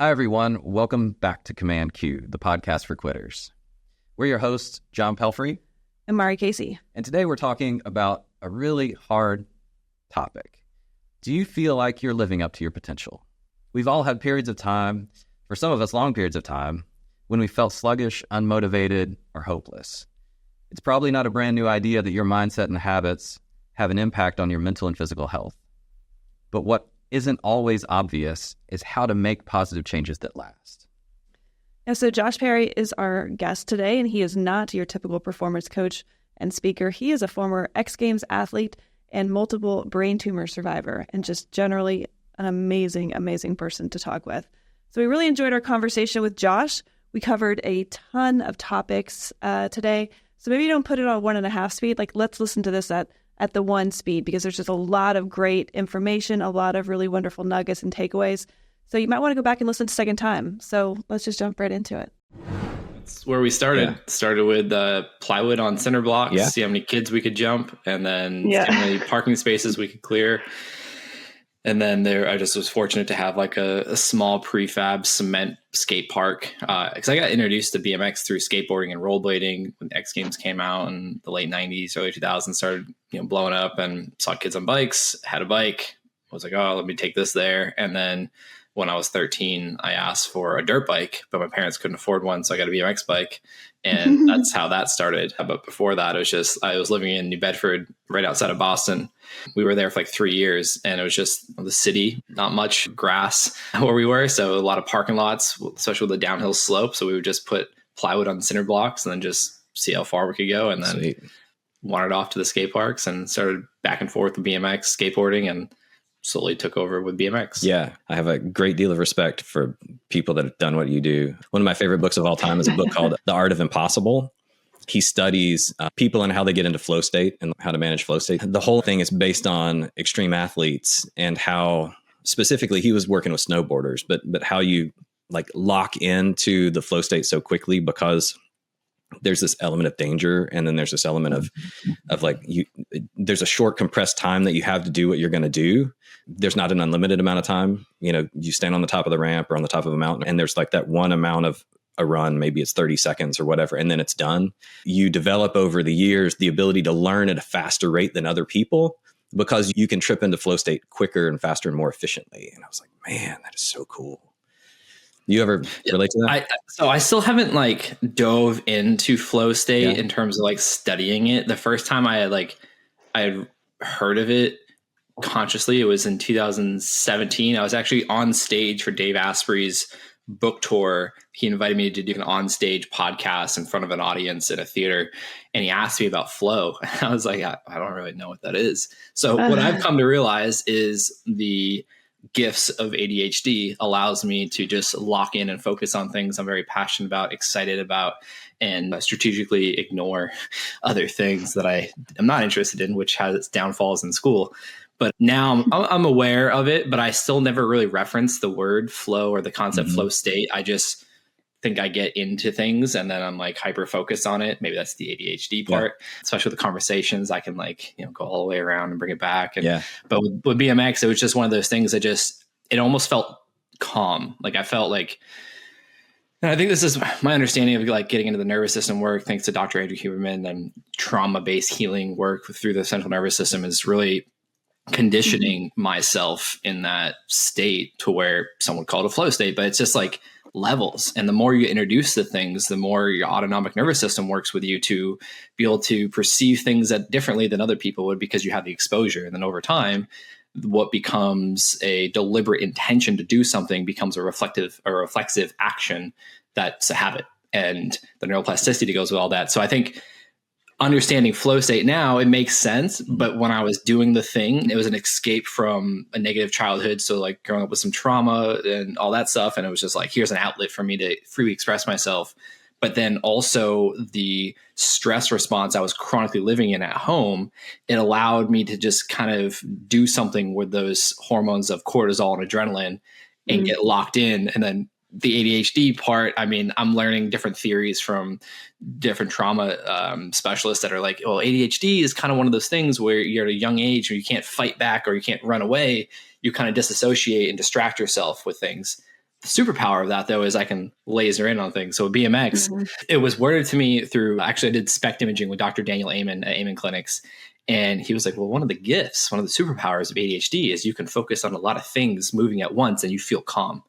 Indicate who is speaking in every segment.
Speaker 1: Hi, everyone. Welcome back to Command Q, the podcast for quitters. We're your hosts, John Pelfrey
Speaker 2: and Maari Casey.
Speaker 1: And today we're talking about a really hard topic. Do you feel like you're living up to your potential? We've all had periods of time, for some of us long periods of time, when we felt sluggish, unmotivated, or hopeless. It's probably not a brand new idea that your mindset and habits have an impact on your mental and physical health. But what isn't always obvious is how to make positive changes that last.
Speaker 2: Yeah, so Josh Perry is our guest today, and he is not your typical performance coach and speaker. He is a former X Games athlete and multiple brain tumor survivor, and just generally an amazing, amazing person to talk with. So we really enjoyed our conversation with Josh. We covered a ton of topics today. So maybe don't put it on 1.5 speed. Let's listen to this at the 1 speed, because there's just a lot of great information, a lot of really wonderful nuggets and takeaways. So you might want to go back and listen a second time. So let's just jump right into it.
Speaker 3: That's where we started. Started with plywood on cinder blocks, see how many kids we could jump, and then see how many parking spaces we could clear. And then I just was fortunate to have a small prefab cement skate park. Because I got introduced to BMX through skateboarding and rollerblading when X Games came out in the late 90s, early 2000s, started blowing up, and saw kids on bikes, had a bike, was like, oh, let me take this there. And then when I was 13, I asked for a dirt bike, but my parents couldn't afford one. So I got a BMX bike. And that's how that started. But before that, I was living in New Bedford, right outside of Boston. We were there for 3 years, and it was just the city, not much grass where we were. So a lot of parking lots, especially with the downhill slope. So we would just put plywood on cinder blocks and then just see how far we could go. And then wandered off to the skate parks and started back and forth with BMX, skateboarding, and slowly took over with BMX.
Speaker 4: Yeah, I have a great deal of respect for people that have done what you do. One of my favorite books of all time is a book called The Art of Impossible. He studies people and how they get into flow state and how to manage flow state. The whole thing is based on extreme athletes and how specifically he was working with snowboarders, but how you lock into the flow state so quickly, because there's this element of danger. And then there's this element of there's a short compressed time that you have to do what you're going to do. There's not an unlimited amount of time. You stand on the top of the ramp or on the top of a mountain, and there's that one amount of a run, maybe it's 30 seconds or whatever, and then it's done. You develop over the years the ability to learn at a faster rate than other people, because you can trip into flow state quicker and faster and more efficiently. And I was like, man, that is so cool. You ever relate to that?
Speaker 3: So I still haven't dove into flow state in terms of studying it. The first time I had heard of it consciously, it was in 2017. I was actually on stage for Dave Asprey's book tour. He invited me to do an on-stage podcast in front of an audience in a theater, and he asked me about flow. And I was like, I don't really know what that is. So what I've come to realize is the gifts of ADHD allows me to just lock in and focus on things I'm very passionate about, excited about, and strategically ignore other things that I am not interested in, which has its downfalls in school. But now I'm aware of it, but I still never really reference the word flow or the concept flow state. I just think I get into things and then I'm hyper focused on it. Maybe that's the ADHD part, especially with the conversations. I can go all the way around and bring it back. But with BMX, it was just one of those things that it almost felt calm. I felt and I think this is my understanding of getting into the nervous system work, thanks to Dr. Andrew Huberman, and trauma-based healing work through the central nervous system is really conditioning myself in that state to where someone called a flow state, but it's just levels. And the more you introduce the things, the more your autonomic nervous system works with you to be able to perceive things differently than other people would, because you have the exposure. And then over time, what becomes a deliberate intention to do something becomes a reflexive action that's a habit. And the neuroplasticity goes with all that. So I think understanding flow state now, it makes sense. But when I was doing the thing, it was an escape from a negative childhood. So growing up with some trauma and all that stuff. And it was just here's an outlet for me to freely express myself. But then also the stress response I was chronically living in at home, it allowed me to just kind of do something with those hormones of cortisol and adrenaline and get locked in. And then the ADHD part, I'm learning different theories from different trauma specialists that are ADHD is kind of one of those things where you're at a young age where you can't fight back or you can't run away. You kind of disassociate and distract yourself with things. The superpower of that, though, is I can laser in on things. So with BMX, it was worded to me through, actually, I did SPECT imaging with Dr. Daniel Amen at Amen Clinics. And he was like, well, one of the gifts, one of the superpowers of ADHD is you can focus on a lot of things moving at once and you feel calm.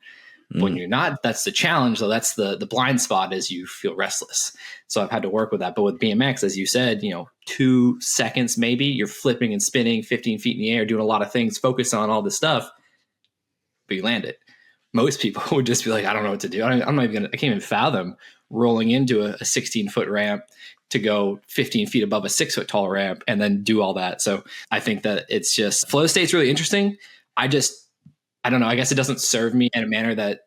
Speaker 3: When you're not, that's the challenge, though. That's the blind spot, is you feel restless. So I've had to work with that. But with BMX, as you said, 2 seconds, maybe you're flipping and spinning 15 feet in the air, doing a lot of things, focus on all this stuff, but you land it. Most people would just be like, I don't know what to do. I can't even fathom rolling into a 16-foot ramp to go 15 feet above a 6-foot tall ramp and then do all that. So I think that it's just, flow state's really interesting. I don't know. I guess it doesn't serve me in a manner that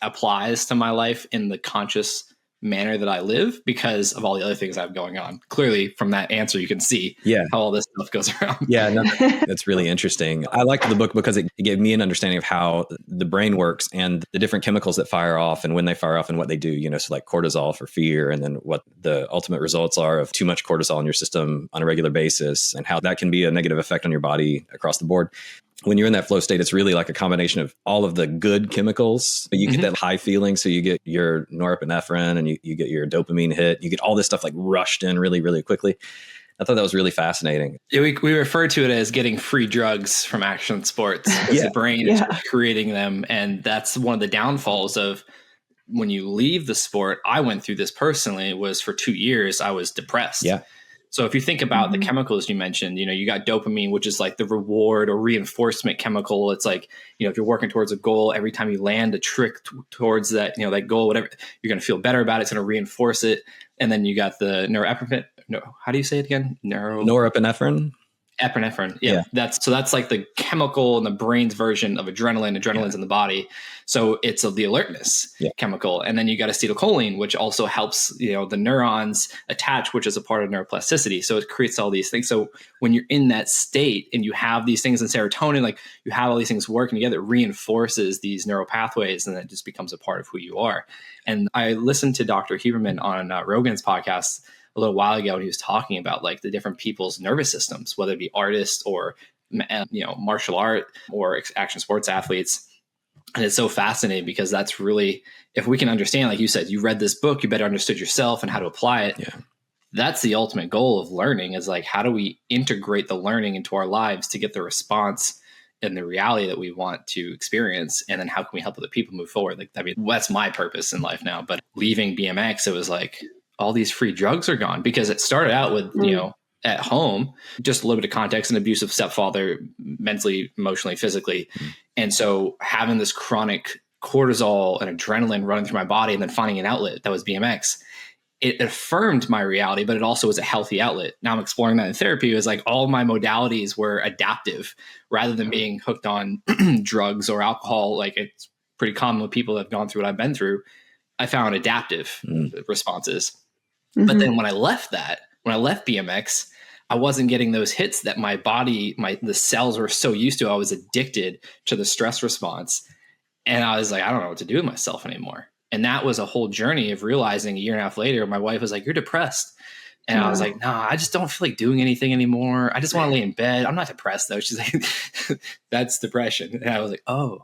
Speaker 3: applies to my life in the conscious manner that I live because of all the other things I have going on. Clearly, from that answer, you can see how all this stuff goes around.
Speaker 4: Yeah, no, that's really interesting. I liked the book because it gave me an understanding of how the brain works and the different chemicals that fire off and when they fire off and what they do. So like cortisol for fear, and then what the ultimate results are of too much cortisol in your system on a regular basis, and how that can be a negative effect on your body across the board. When you're in that flow state, it's really like a combination of all of the good chemicals, but you get that high feeling. So you get your norepinephrine and you get your dopamine hit. You get all this stuff like rushed in really, really quickly. I thought that was really fascinating.
Speaker 3: Yeah, we refer to it as getting free drugs from action sports. The brain is creating them. And that's one of the downfalls of when you leave the sport. I went through this personally, was for 2 years, I was depressed.
Speaker 4: Yeah.
Speaker 3: So if you think about the chemicals you mentioned, you got dopamine, which is like the reward or reinforcement chemical. It's like, if you're working towards a goal, every time you land a trick towards that, that goal, whatever, you're going to feel better about it. It's going to reinforce it. And then you got the norepinephrine. No, how do you say it again?
Speaker 4: Norepinephrine.
Speaker 3: Epinephrine. Yeah. That's like the chemical in the brain's version of adrenaline. Adrenaline's in the body. So it's the alertness chemical. And then you got acetylcholine, which also helps, the neurons attach, which is a part of neuroplasticity. So it creates all these things. So when you're in that state and you have these things in serotonin, like you have all these things working together, it reinforces these neural pathways, and it just becomes a part of who you are. And I listened to Dr. Huberman on Rogan's podcast a little while ago, and he was talking about like the different people's nervous systems, whether it be artists or, martial art or action sports athletes. And it's so fascinating because that's really, if we can understand, like you said, you read this book, you better understood yourself and how to apply it. Yeah. That's the ultimate goal of learning, is like, how do we integrate the learning into our lives to get the response and the reality that we want to experience? And then how can we help other people move forward? Like, that's my purpose in life now. But leaving BMX, it was like, all these free drugs are gone, because it started out with, at home, just a little bit of context, an abusive stepfather, mentally, emotionally, physically. And so having this chronic cortisol and adrenaline running through my body and then finding an outlet that was BMX, it affirmed my reality, but it also was a healthy outlet. Now I'm exploring that in therapy. It was like all my modalities were adaptive rather than being hooked on drugs or alcohol. Like, it's pretty common with people that have gone through what I've been through. I found adaptive responses. But then when I left BMX, I wasn't getting those hits that my body, the cells were so used to. I was addicted to the stress response. And I was like, I don't know what to do with myself anymore. And that was a whole journey of realizing a year and a half later. My wife was like, you're depressed. And I was like, no, I just don't feel like doing anything anymore. I just want to lay in bed. I'm not depressed, though. She's like, that's depression. And I was like, oh,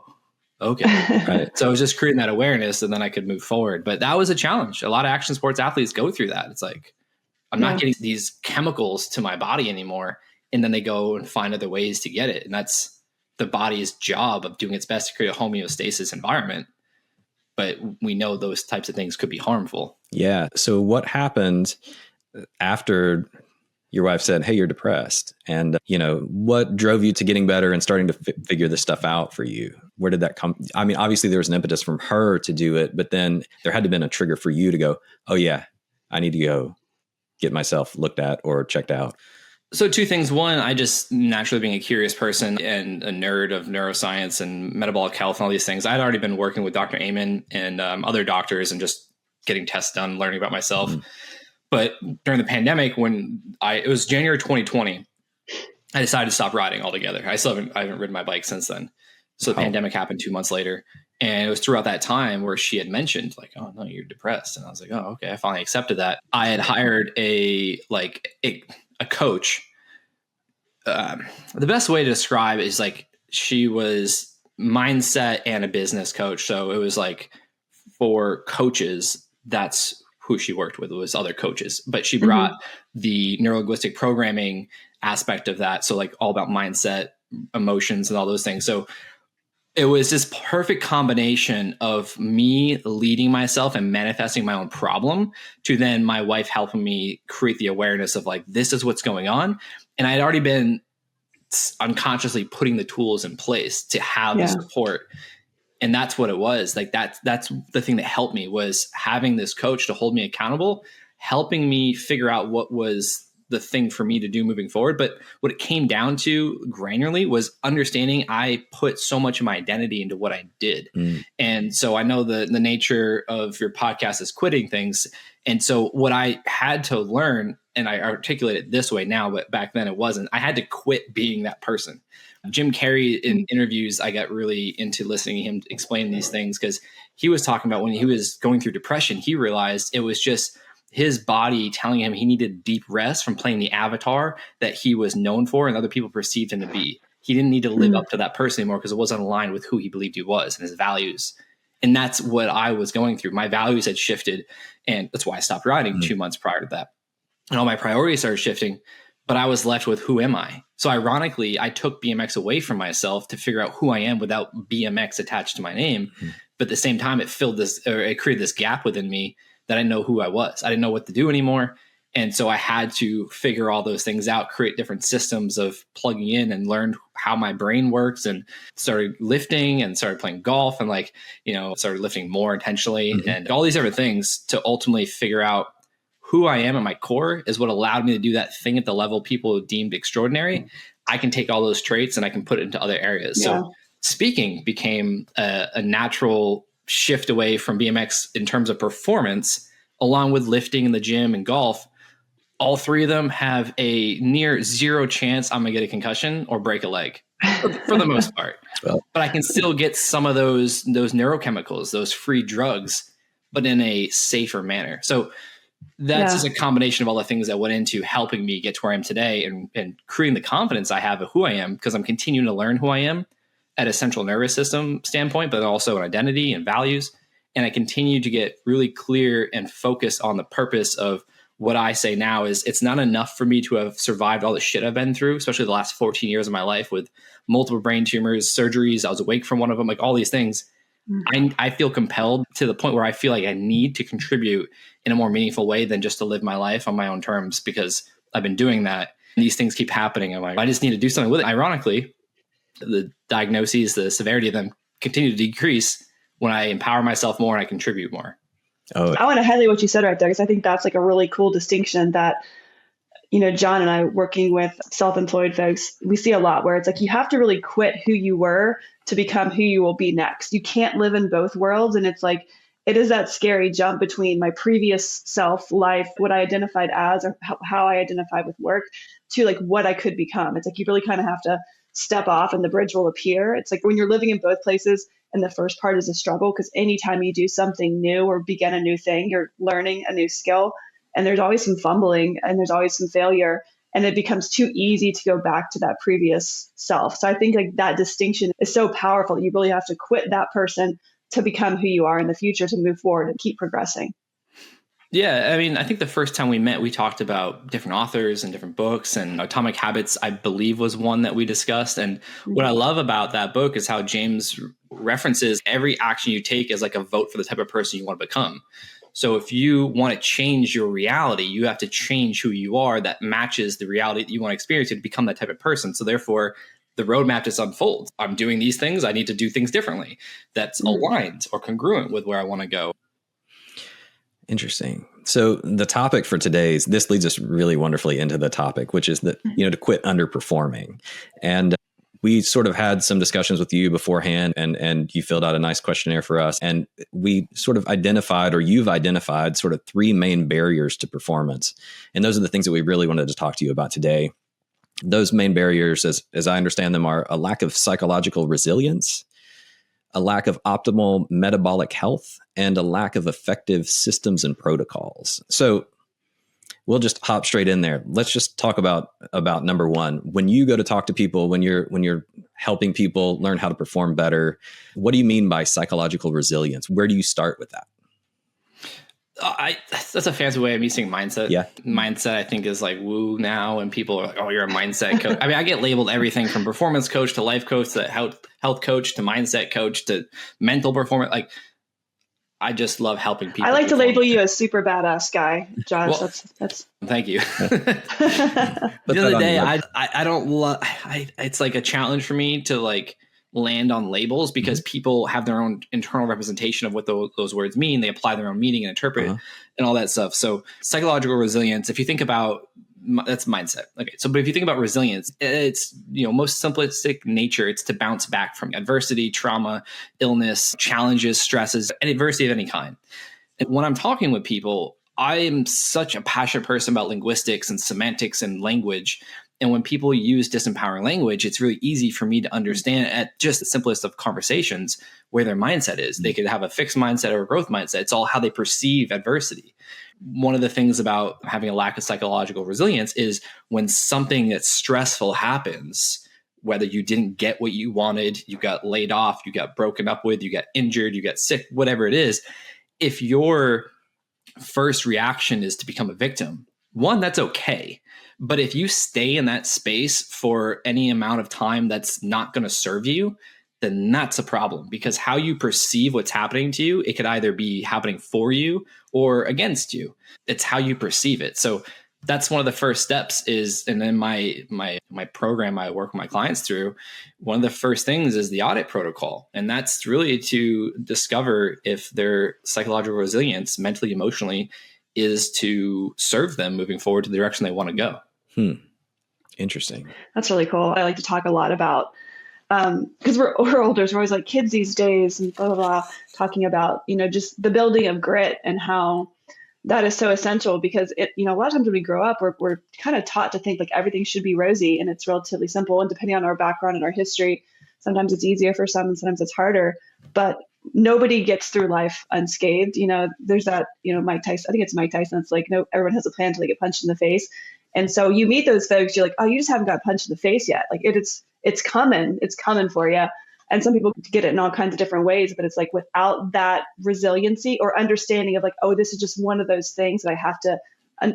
Speaker 3: okay. Right. So I was just creating that awareness, and then I could move forward. But that was a challenge. A lot of action sports athletes go through that. It's like, I'm not getting these chemicals to my body anymore. And then they go and find other ways to get it. And that's the body's job of doing its best to create a homeostasis environment. But we know those types of things could be harmful.
Speaker 4: Yeah. So what happened after your wife said, hey, you're depressed? And, what drove you to getting better and starting to figure this stuff out for you? Where did that come? I mean, obviously there was an impetus from her to do it, but then there had to have been a trigger for you to go, oh yeah, I need to go get myself looked at or checked out.
Speaker 3: So 2 things. One, I just naturally, being a curious person and a nerd of neuroscience and metabolic health and all these things, I'd already been working with Dr. Amen and other doctors and just getting tests done, learning about myself. But during the pandemic, it was January 2020, I decided to stop riding altogether. I haven't ridden my bike since then. So the pandemic happened 2 months later. And it was throughout that time where she had mentioned like, oh no, you're depressed. And I was like, oh, okay. I finally accepted that. I had hired a coach. The best way to describe it is like, she was mindset and a business coach. So it was like for coaches, that's who she worked with, was other coaches, but she brought the neurolinguistic programming aspect of that. So like all about mindset, emotions, and all those things. So it was this perfect combination of me leading myself and manifesting my own problem to then my wife helping me create the awareness of like, this is what's going on. And I had already been unconsciously putting the tools in place to have the support. And that's what it was. Like that's the thing that helped me, was having this coach to hold me accountable, helping me figure out what was the thing for me to do moving forward. But what it came down to granularly was understanding I put so much of my identity into what I did. And so I know the nature of your podcast is quitting things. And so what I had to learn, and I articulate it this way now, but back then it wasn't, I had to quit being that person. Jim Carrey, in interviews, I got really into listening to him explain these things, because he was talking about when he was going through depression, he realized it was just his body telling him he needed deep rest from playing the avatar that he was known for and other people perceived him to be. He didn't need to live up to that person anymore because it wasn't aligned with who he believed he was and his values. And that's what I was going through. My values had shifted, and that's why I stopped riding 2 months prior to that. And all my priorities started shifting, but I was left with, who am I? So ironically, I took BMX away from myself to figure out who I am without BMX attached to my name. But at the same time, it created this gap within me that I didn't know who I was. I didn't know what to do anymore. And so I had to figure all those things out, create different systems of plugging in, and learned how my brain works, and started lifting and started playing golf, and started lifting more intentionally and all these different things to ultimately figure out who I am at my core is what allowed me to do that thing at the level people deemed extraordinary. I can take all those traits and I can put it into other areas. Yeah. So speaking became a natural shift away from BMX in terms of performance, along with lifting in the gym and golf. All three of them have a near zero chance I'm going to get a concussion or break a leg for the most part. Well, but I can still get some of those neurochemicals, those free drugs, but in a safer manner. So that's just a combination of all the things that went into helping me get to where I am today, and creating the confidence I have of who I am, because I'm continuing to learn who I am at a central nervous system standpoint, but also an identity and values. And I continue to get really clear and focused on the purpose of what I say now is, it's not enough for me to have survived all the shit I've been through, especially the last 14 years of my life with multiple brain tumors, surgeries. I was awake from one of them, like all these things. I feel compelled to the point where I feel like I need to contribute in a more meaningful way than just to live my life on my own terms, because I've been doing that. And these things keep happening. I'm like, I just need to do something with it. Ironically, the diagnoses, the severity of them continue to decrease when I empower myself more and I contribute more.
Speaker 2: Oh, I want to highlight what you said right there, because I think that's like a really cool distinction that, John and I, working with self-employed folks, we see a lot where it's like, you have to really quit who you were to become who you will be next. You can't live in both worlds. And it's like, it is that scary jump between my previous self life, what I identified as, or how I identified with work, to like what I could become. It's like, you really kind of have to step off and the bridge will appear. It's like when you're living in both places, and the first part is a struggle, because anytime you do something new or begin a new thing, you're learning a new skill, and there's always some fumbling and there's always some failure, and it becomes too easy to go back to that previous self. So I think like that distinction is so powerful that you really have to quit that person to become who you are in the future, to move forward and keep progressing.
Speaker 3: Yeah, I mean, I think the first time we met, we talked about different authors and different books, and Atomic Habits, I believe, was one that we discussed. And what I love about that book is how James references every action you take as like a vote for the type of person you want to become. So if you want to change your reality, you have to change who you are that matches the reality that you want to experience to become that type of person. So therefore, the roadmap just unfolds. I'm doing these things. I need to do things differently. That's aligned or congruent with where I want to go.
Speaker 4: Interesting. So the topic for today's, this leads us really wonderfully into the topic, which is that, to quit underperforming. And we sort of had some discussions with you beforehand, and you filled out a nice questionnaire for us. And we sort of identified, or you've identified, sort of three main barriers to performance. And those are the things that we really wanted to talk to you about today. Those main barriers, as I understand them, are a lack of psychological resilience, a lack of optimal metabolic health, and a lack of effective systems and protocols. So we'll just hop straight in there. Let's just talk about number one. When you go to talk to people, when you're helping people learn how to perform better. What do you mean by psychological resilience? Where do you start with that?
Speaker 3: That's a fancy way of me saying mindset.
Speaker 4: Yeah.
Speaker 3: Mindset, I think, is like woo now, and people are like, oh, you're a mindset coach. I mean, I get labeled everything from performance coach to life coach to health coach to mindset coach to mental performance. Like, I just love helping people.
Speaker 2: I like to label you a super badass guy, Josh.
Speaker 3: Well,
Speaker 2: that's
Speaker 3: thank you. At the end of the day, I don't love. It's like a challenge for me to like land on labels because people have their own internal representation of what those words mean. They apply their own meaning and interpret and all that stuff. So psychological resilience, if you think about, that's mindset. Okay. So, but if you think about resilience, it's, most simplistic nature, it's to bounce back from adversity, trauma, illness, challenges, stresses, and adversity of any kind. And when I'm talking with people, I am such a passionate person about linguistics and semantics and language. And when people use disempowering language, it's really easy for me to understand at just the simplest of conversations where their mindset is. They could have a fixed mindset or a growth mindset. It's all how they perceive adversity. One of the things about having a lack of psychological resilience is when something that's stressful happens, whether you didn't get what you wanted, you got laid off, you got broken up with, you got injured, you got sick, whatever it is, if your first reaction is to become a victim, one, that's okay. But if you stay in that space for any amount of time that's not going to serve you, then that's a problem, because how you perceive what's happening to you, it could either be happening for you or against you. It's how you perceive it. So that's one of the first steps is, and then my program I work with my clients through, one of the first things is the audit protocol. And that's really to discover if their psychological resilience, mentally, emotionally, is to serve them moving forward to the direction they want to go.
Speaker 4: Interesting.
Speaker 2: That's really cool. I like to talk a lot about, because we're older, so we're always like kids these days and blah, blah, blah, talking about, just the building of grit and how that is so essential because a lot of times when we grow up, we're kind of taught to think like everything should be rosy and it's relatively simple. And depending on our background and our history, sometimes it's easier for some and sometimes it's harder, but nobody gets through life unscathed. There's that, Mike Tyson, I think it's Mike Tyson. It's like, no, everyone has a plan until they get punched in the face. And so you meet those folks, you're like, oh, you just haven't got punched in the face yet. Like it's coming for you. And some people get it in all kinds of different ways, but it's like without that resiliency or understanding of like, oh, this is just one of those things that I have to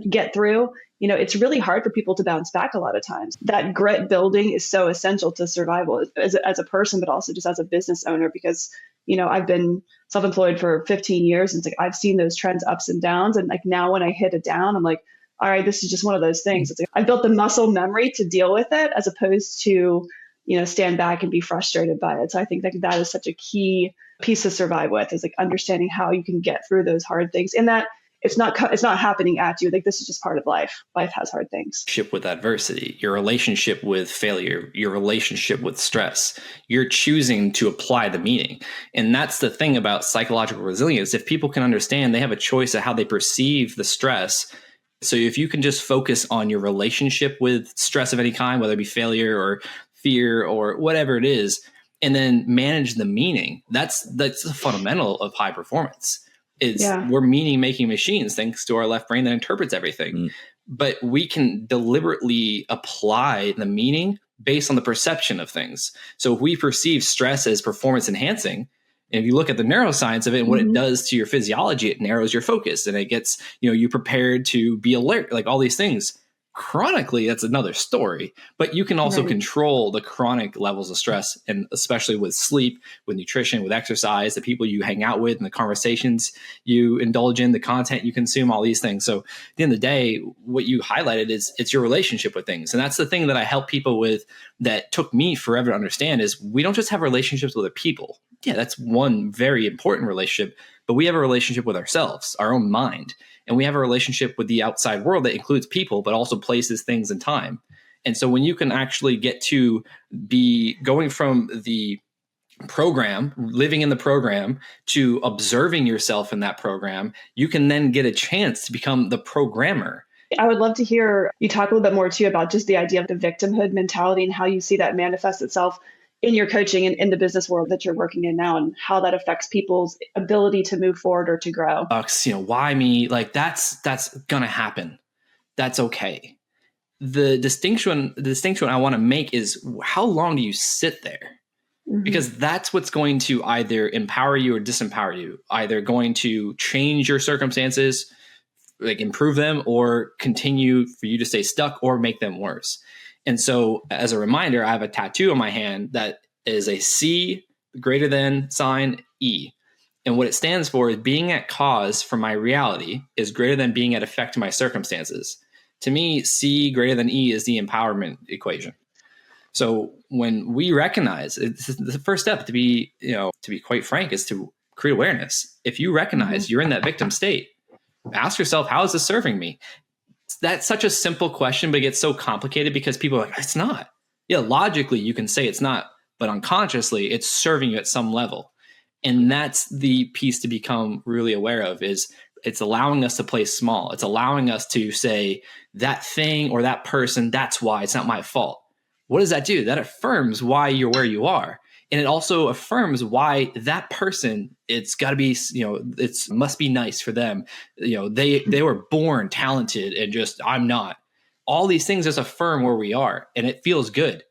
Speaker 2: get through. It's really hard for people to bounce back a lot of times. That grit building is so essential to survival as a person, but also just as a business owner, because, I've been self-employed for 15 years and it's like, I've seen those trends ups and downs. And like now when I hit a down, I'm like, all right, this is just one of those things. It's like, I built the muscle memory to deal with it as opposed to, stand back and be frustrated by it. So I think that is such a key piece to survive with, is like understanding how you can get through those hard things and that it's not happening at you. Like this is just part of life. Life has hard things.
Speaker 3: With adversity, your relationship with failure, your relationship with stress, you're choosing to apply the meaning. And that's the thing about psychological resilience. If people can understand, they have a choice of how they perceive the stress. So if you can just focus on your relationship with stress of any kind, whether it be failure or fear or whatever it is, and then manage the meaning, that's the fundamental of high performance. We're meaning making machines thanks to our left brain that interprets everything. But we can deliberately apply the meaning based on the perception of things. So if we perceive stress as performance enhancing, and if you look at the neuroscience of it and what it does to your physiology, it narrows your focus and it gets, you prepared to be alert, like all these things. Chronically, that's another story, but you can also control the chronic levels of stress, and especially with sleep, with nutrition, with exercise, the people you hang out with and the conversations you indulge in, the content you consume, all these things. So at the end of the day, what you highlighted is it's your relationship with things. And that's the thing that I help people with that took me forever to understand is we don't just have relationships with other people. Yeah, that's one very important relationship, but we have a relationship with ourselves, our own mind. And we have a relationship with the outside world that includes people, but also places, things, and time. And so when you can actually get to be going from the program, living in the program, to observing yourself in that program, you can then get a chance to become the programmer.
Speaker 2: I would love to hear you talk a little bit more too about just the idea of the victimhood mentality and how you see that manifest itself in your coaching and in the business world that you're working in now, and how that affects people's ability to move forward or to grow.
Speaker 3: Why me? Like that's going to happen. That's okay. the distinction I want to make is how long do you sit there? Because that's what's going to either empower you or disempower you, either going to change your circumstances, like improve them, or continue for you to stay stuck or make them worse. And so as a reminder, I have a tattoo on my hand that is a C greater than sign E. And what it stands for is being at cause for my reality is greater than being at effect to my circumstances. To me, C greater than E is the empowerment equation. So when we recognize, it's the first step to be quite frank, is to create awareness. If you recognize you're in that victim state, ask yourself, how is this serving me? That's such a simple question, but it gets so complicated because people are like, it's not. Yeah, logically you can say it's not, but unconsciously it's serving you at some level. And that's the piece to become really aware of, is it's allowing us to play small. It's allowing us to say that thing or that person, that's why, it's not my fault. What does that do? That affirms why you're where you are. And it also affirms why that person, it's got to be, it must be nice for them. They were born talented and just, I'm not. All these things just affirm where we are, and it feels good,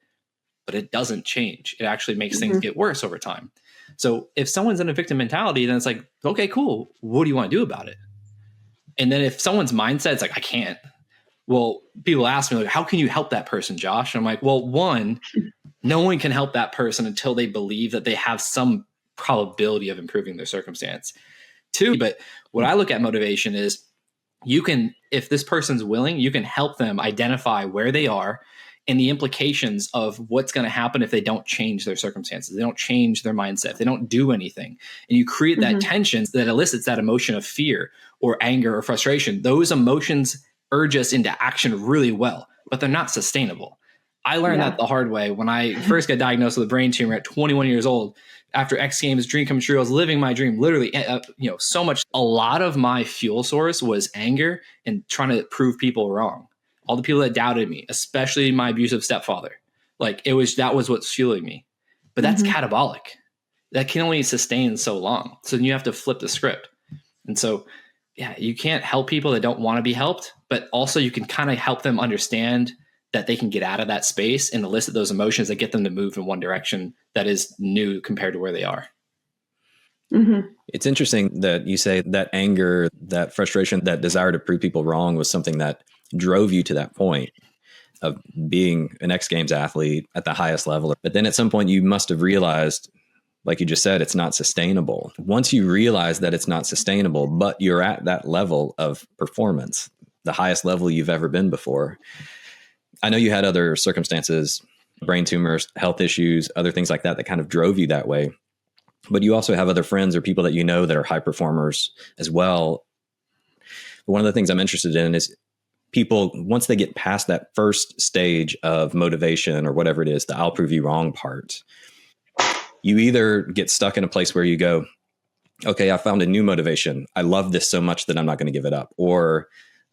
Speaker 3: but it doesn't change. It actually makes things get worse over time. So if someone's in a victim mentality, then it's like, okay, cool. What do you want to do about it? And then if someone's mindset is like, I can't. Well, people ask me, like, how can you help that person, Josh? And I'm like, well, one, no one can help that person until they believe that they have some probability of improving their circumstance. Two, but what I look at motivation is you can, if this person's willing, you can help them identify where they are and the implications of what's going to happen if they don't change their circumstances, they don't change their mindset, if they don't do anything. And you create that tension that elicits that emotion of fear or anger or frustration. Those emotions urge us into action really well, but they're not sustainable. I learned that the hard way when I first got diagnosed with a brain tumor at 21 years old. After X Games, dream come true, I was living my dream, literally, so much. A lot of my fuel source was anger and trying to prove people wrong. All the people that doubted me, especially my abusive stepfather, that was what's fueling me. But that's catabolic. That can only sustain so long. So then you have to flip the script. And so, you can't help people that don't want to be helped, but also you can kind of help them understand that they can get out of that space and elicit those emotions that get them to move in one direction that is new compared to where they are.
Speaker 4: It's interesting that you say that anger, that frustration, that desire to prove people wrong was something that drove you to that point of being an X Games athlete at the highest level. But then at some point you must have realized, like you just said, it's not sustainable. Once you realize that it's not sustainable, but you're at that level of performance, the highest level you've ever been before. I know you had other circumstances, brain tumors, health issues, other things like that kind of drove you that way. But you also have other friends or people that you know that are high performers as well. One of the things I'm interested in is people, once they get past that first stage of motivation or whatever it is, the I'll prove you wrong part, you either get stuck in a place where you go, okay, I found a new motivation. I love this so much that I'm not going to give it up. Or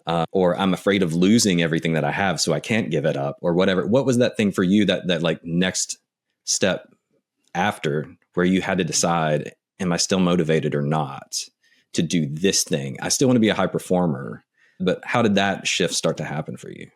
Speaker 4: I'm afraid of losing everything that I have, so I can't give it up, or whatever. What was that thing for you, that like next step after, where you had to decide, am I still motivated or not to do this thing? I still want to be a high performer, but how did that shift start to happen for you?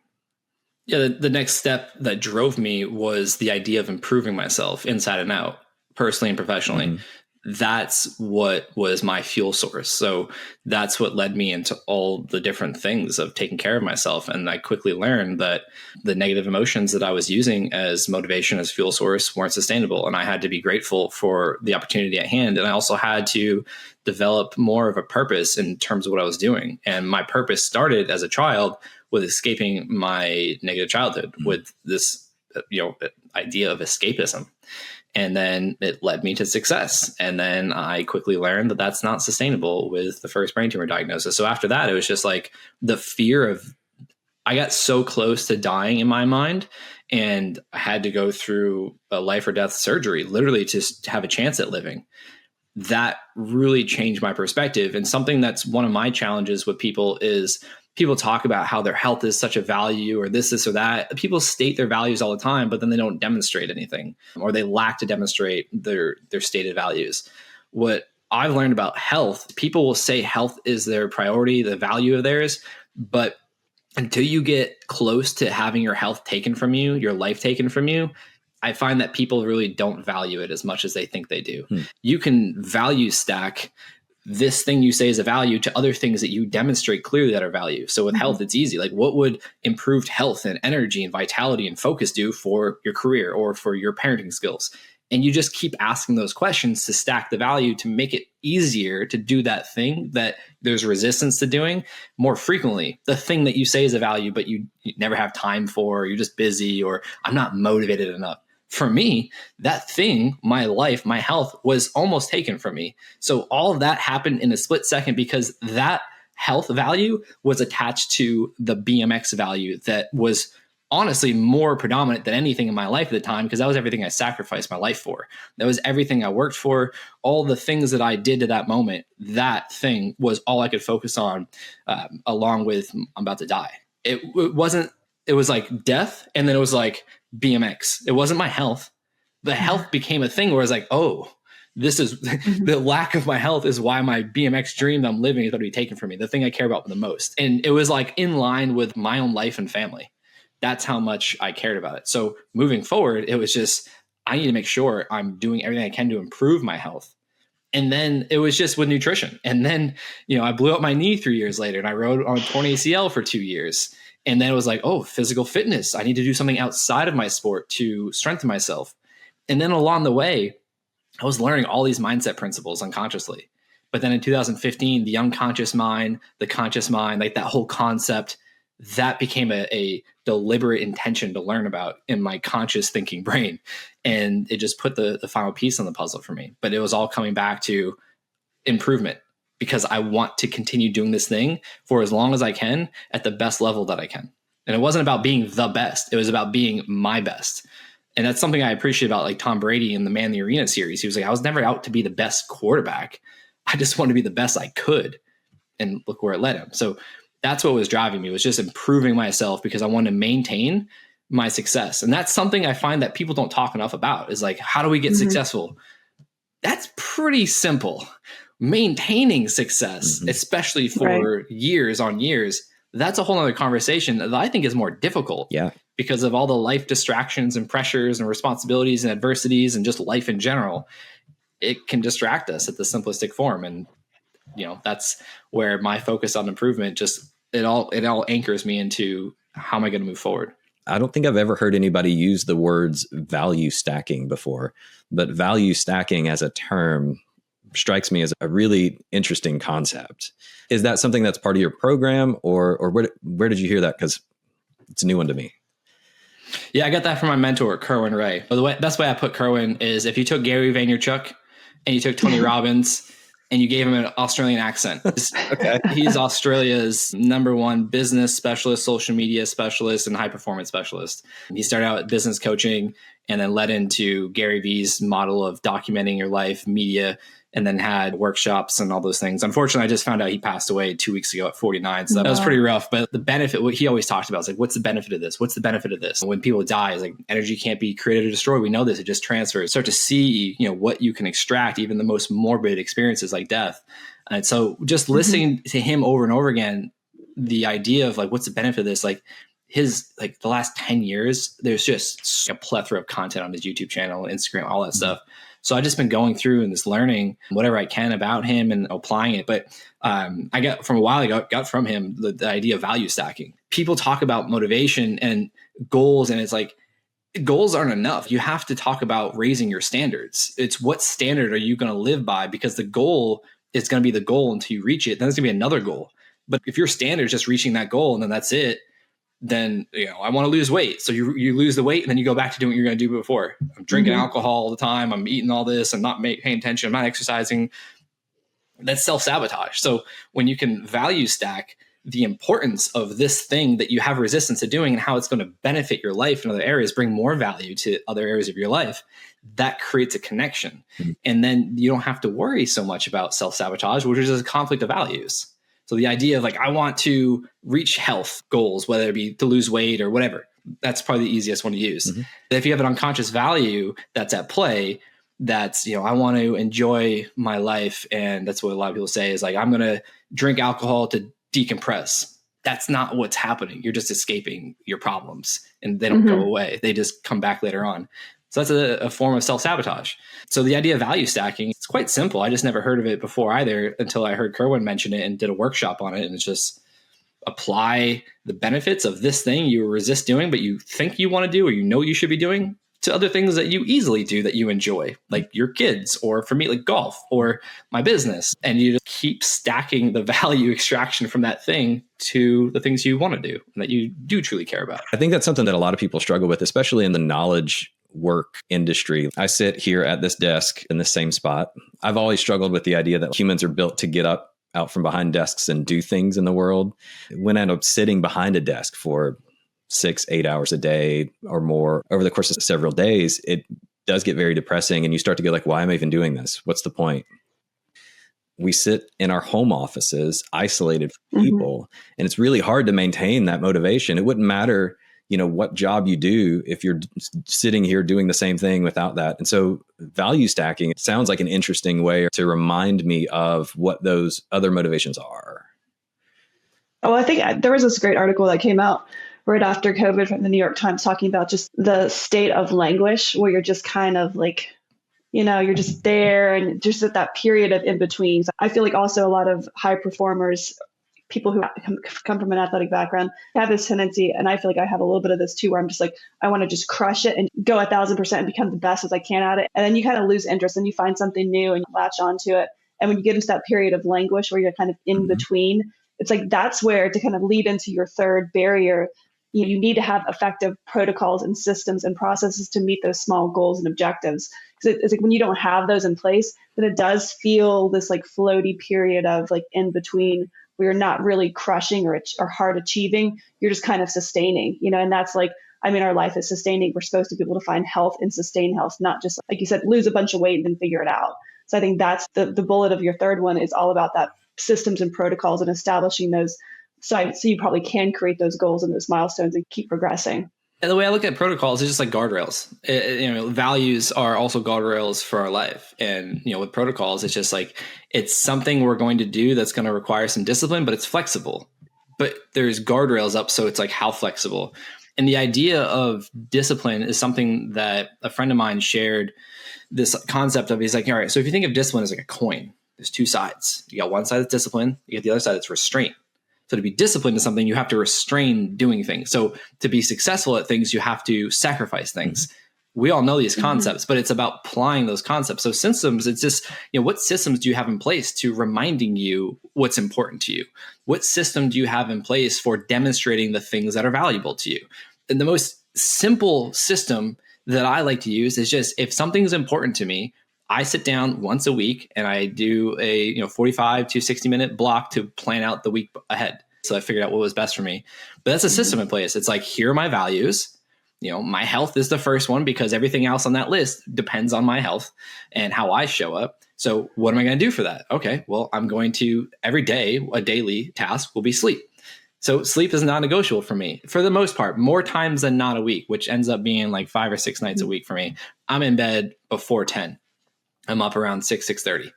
Speaker 3: Yeah, the next step that drove me was the idea of improving myself inside and out, personally and professionally. That's what was my fuel source. So that's what led me into all the different things of taking care of myself. And I quickly learned that the negative emotions that I was using as motivation, as fuel source, weren't sustainable. And I had to be grateful for the opportunity at hand. And I also had to develop more of a purpose in terms of what I was doing. And my purpose started as a child with escaping my negative childhood, with this, idea of escapism. And then it led me to success. And then I quickly learned that that's not sustainable with the first brain tumor diagnosis. So after that, it was just like the fear of, I got so close to dying in my mind, and I had to go through a life or death surgery, literally to have a chance at living. That really changed my perspective. And something that's one of my challenges with people is people talk about how their health is such a value, or this or that. People state their values all the time, but then they don't demonstrate anything, or they lack to demonstrate their stated values. What I've learned about health, people will say health is their priority, the value of theirs, but until you get close to having your health taken from you, your life taken from you, I find that people really don't value it as much as they think they do. You can value stack this thing you say is a value to other things that you demonstrate clearly that are value. So with health, it's easy. Like, what would improved health and energy and vitality and focus do for your career or for your parenting skills? And you just keep asking those questions to stack the value to make it easier to do that thing that there's resistance to doing more frequently. The thing that you say is a value, but you never have time for, or you're just busy, or I'm not motivated enough. For me, that thing, my life, my health, was almost taken from me. So all of that happened in a split second because that health value was attached to the BMX value that was honestly more predominant than anything in my life at the time, because that was everything I sacrificed my life for. That was everything I worked for. All the things that I did to that moment, that thing was all I could focus on, along with I'm about to die. It was like death, and then it was like BMX. It wasn't my health. The health became a thing where I was like, oh, this is the lack of my health is why my BMX dream that I'm living is going to be taken from me, the thing I care about the most. And it was like in line with my own life and family. That's how much I cared about it. So moving forward, it was just, I need to make sure I'm doing everything I can to improve my health. And then it was just with nutrition. And then, I blew up my knee 3 years later, and I rode on a torn ACL for 2 years. And then it was like, oh, physical fitness. I need to do something outside of my sport to strengthen myself. And then along the way, I was learning all these mindset principles unconsciously. But then in 2015, the unconscious mind, the conscious mind, like that whole concept, that became a deliberate intention to learn about in my conscious thinking brain. And it just put the final piece on the puzzle for me. But it was all coming back to improvement, because I want to continue doing this thing for as long as I can at the best level that I can. And it wasn't about being the best. It was about being my best. And that's something I appreciate about like Tom Brady in the Man in the Arena series. He was like, I was never out to be the best quarterback. I just wanted to be the best I could. And look where it led him. So that's what was driving me, was just improving myself, because I wanted to maintain my success. And that's something I find that people don't talk enough about, is like, how do we get successful? That's pretty simple. Maintaining success, especially for years on years, that's a whole other conversation that I think is more difficult.
Speaker 4: Yeah.
Speaker 3: Because of all the life distractions and pressures and responsibilities and adversities and just life in general, it can distract us at the simplistic form. And, that's where my focus on improvement it all anchors me into how am I going to move forward.
Speaker 4: I don't think I've ever heard anybody use the words value stacking before, but value stacking as a term strikes me as a really interesting concept. Is that something that's part of your program, or where did you hear that? Because it's a new one to me.
Speaker 3: Yeah, I got that from my mentor, Kerwin Ray. But the best way I put Kerwin is, if you took Gary Vaynerchuk and you took Tony Robbins and you gave him an Australian accent. Okay. He's Australia's #1 business specialist, social media specialist, and high performance specialist. He started out at business coaching and then led into Gary V's model of documenting your life, media, and then had workshops and all those things. Unfortunately, I just found out he passed away 2 weeks ago at 49. So that was pretty rough. But the benefit, what he always talked about is like, what's the benefit of this? What's the benefit of this? When people die, it's like energy can't be created or destroyed. We know this, it just transfers. Start to see, what you can extract, even the most morbid experiences like death. And so just listening to him over and over again, the idea of like, what's the benefit of this? Like the last 10 years, there's just a plethora of content on his YouTube channel, Instagram, all that stuff. So I've just been going through and just learning whatever I can about him and applying it. But I got from a while ago, got from him the idea of value stacking. People talk about motivation and goals, and it's like, goals aren't enough. You have to talk about raising your standards. It's what standard are you going to live by? Because the goal is going to be the goal until you reach it. Then there's going to be another goal. But if your standard is just reaching that goal and then that's it, then, I want to lose weight. So you lose the weight, and then you go back to doing what you're going to do before. I'm drinking alcohol all the time. I'm eating all this. I'm not paying attention. I'm not exercising. That's self-sabotage. So when you can value stack the importance of this thing that you have resistance to doing and how it's going to benefit your life in other areas, bring more value to other areas of your life, that creates a connection. And then you don't have to worry so much about self-sabotage, which is a conflict of values. So the idea of like, I want to reach health goals, whether it be to lose weight or whatever, that's probably the easiest one to use. If you have an unconscious value that's at play, that's, I want to enjoy my life. And that's what a lot of people say is like, I'm going to drink alcohol to decompress. that's not what's happening. You're just escaping your problems and they don't go away. They just come back later on. So that's a form of self-sabotage. So the idea of value stacking, it's quite simple. I just never heard of it before either until I heard Kerwin mention it and did a workshop on it. And it's just apply the benefits of this thing you resist doing, but you think you want to do, or you should be doing, to other things that you easily do that you enjoy, like your kids, or for me, like golf or my business. And you just keep stacking the value extraction from that thing to the things you want to do and that you do truly care about.
Speaker 4: I think that's something that a lot of people struggle with, especially in the knowledge work industry. I sit here at this desk in the same spot. I've always struggled with the idea that humans are built to get up out from behind desks and do things in the world. When I end up sitting behind a desk for 6-8 hours a day or more over the course of several days, it does get very depressing. And you start to go like, why am I even doing this? What's the point? We sit in our home offices, isolated from people, and it's really hard to maintain that motivation. It wouldn't matter, what job you do if you're sitting here doing the same thing without that. And so value stacking, it sounds like an interesting way to remind me of what those other motivations are.
Speaker 2: Oh, I think there was this great article that came out right after COVID from the New York Times talking about just the state of languish, where you're just kind of like, you're just there and just at that period of in between. So I feel like also a lot of high performers, people who come from an athletic background, have this tendency, and I feel like I have a little bit of this too, where I'm just like, I want to just crush it and go 1,000% and become the best as I can at it. And then you kind of lose interest and you find something new and you latch onto it. And when you get into that period of languish where you're kind of in between, it's like that's where, to kind of lead into your third barrier, you need to have effective protocols and systems and processes to meet those small goals and objectives. Because it's like when you don't have those in place, then it does feel this like floaty period of like in between, where you're not really crushing or hard achieving. You're just kind of sustaining, and that's like, our life is sustaining. We're supposed to be able to find health and sustain health, not just, like you said, lose a bunch of weight and then figure it out. So I think that's the bullet of your third one, is all about that systems and protocols and establishing those. So you probably can create those goals and those milestones and keep progressing.
Speaker 3: And the way I look at protocols is just like guardrails. Values are also guardrails for our life. And, with protocols, it's just like, it's something we're going to do that's going to require some discipline, but it's flexible. But there's guardrails up. So it's like, how flexible? And the idea of discipline is something that a friend of mine shared this concept of. He's like, all right, so if you think of discipline as like a coin, there's two sides. You got one side that's discipline. You got the other side that's restraint. So to be disciplined to something, you have to restrain doing things. So to be successful at things, you have to sacrifice things. We all know these concepts, but it's about applying those concepts. So systems, it's just, what systems do you have in place to reminding you what's important to you? What system do you have in place for demonstrating the things that are valuable to you? And the most simple system that I like to use is just, if something's important to me, I sit down once a week and I do a 45 to 60-minute block to plan out the week ahead. So I figured out what was best for me. But that's a system in place. It's like, here are my values. My health is the first one, because everything else on that list depends on my health and how I show up. So what am I going to do for that? Okay, well, I'm going to, every day, a daily task will be sleep. So sleep is non-negotiable for me for the most part, more times than not a week, which ends up being like 5 or 6 nights a week for me. I'm in bed before 10. I'm up around 6:30.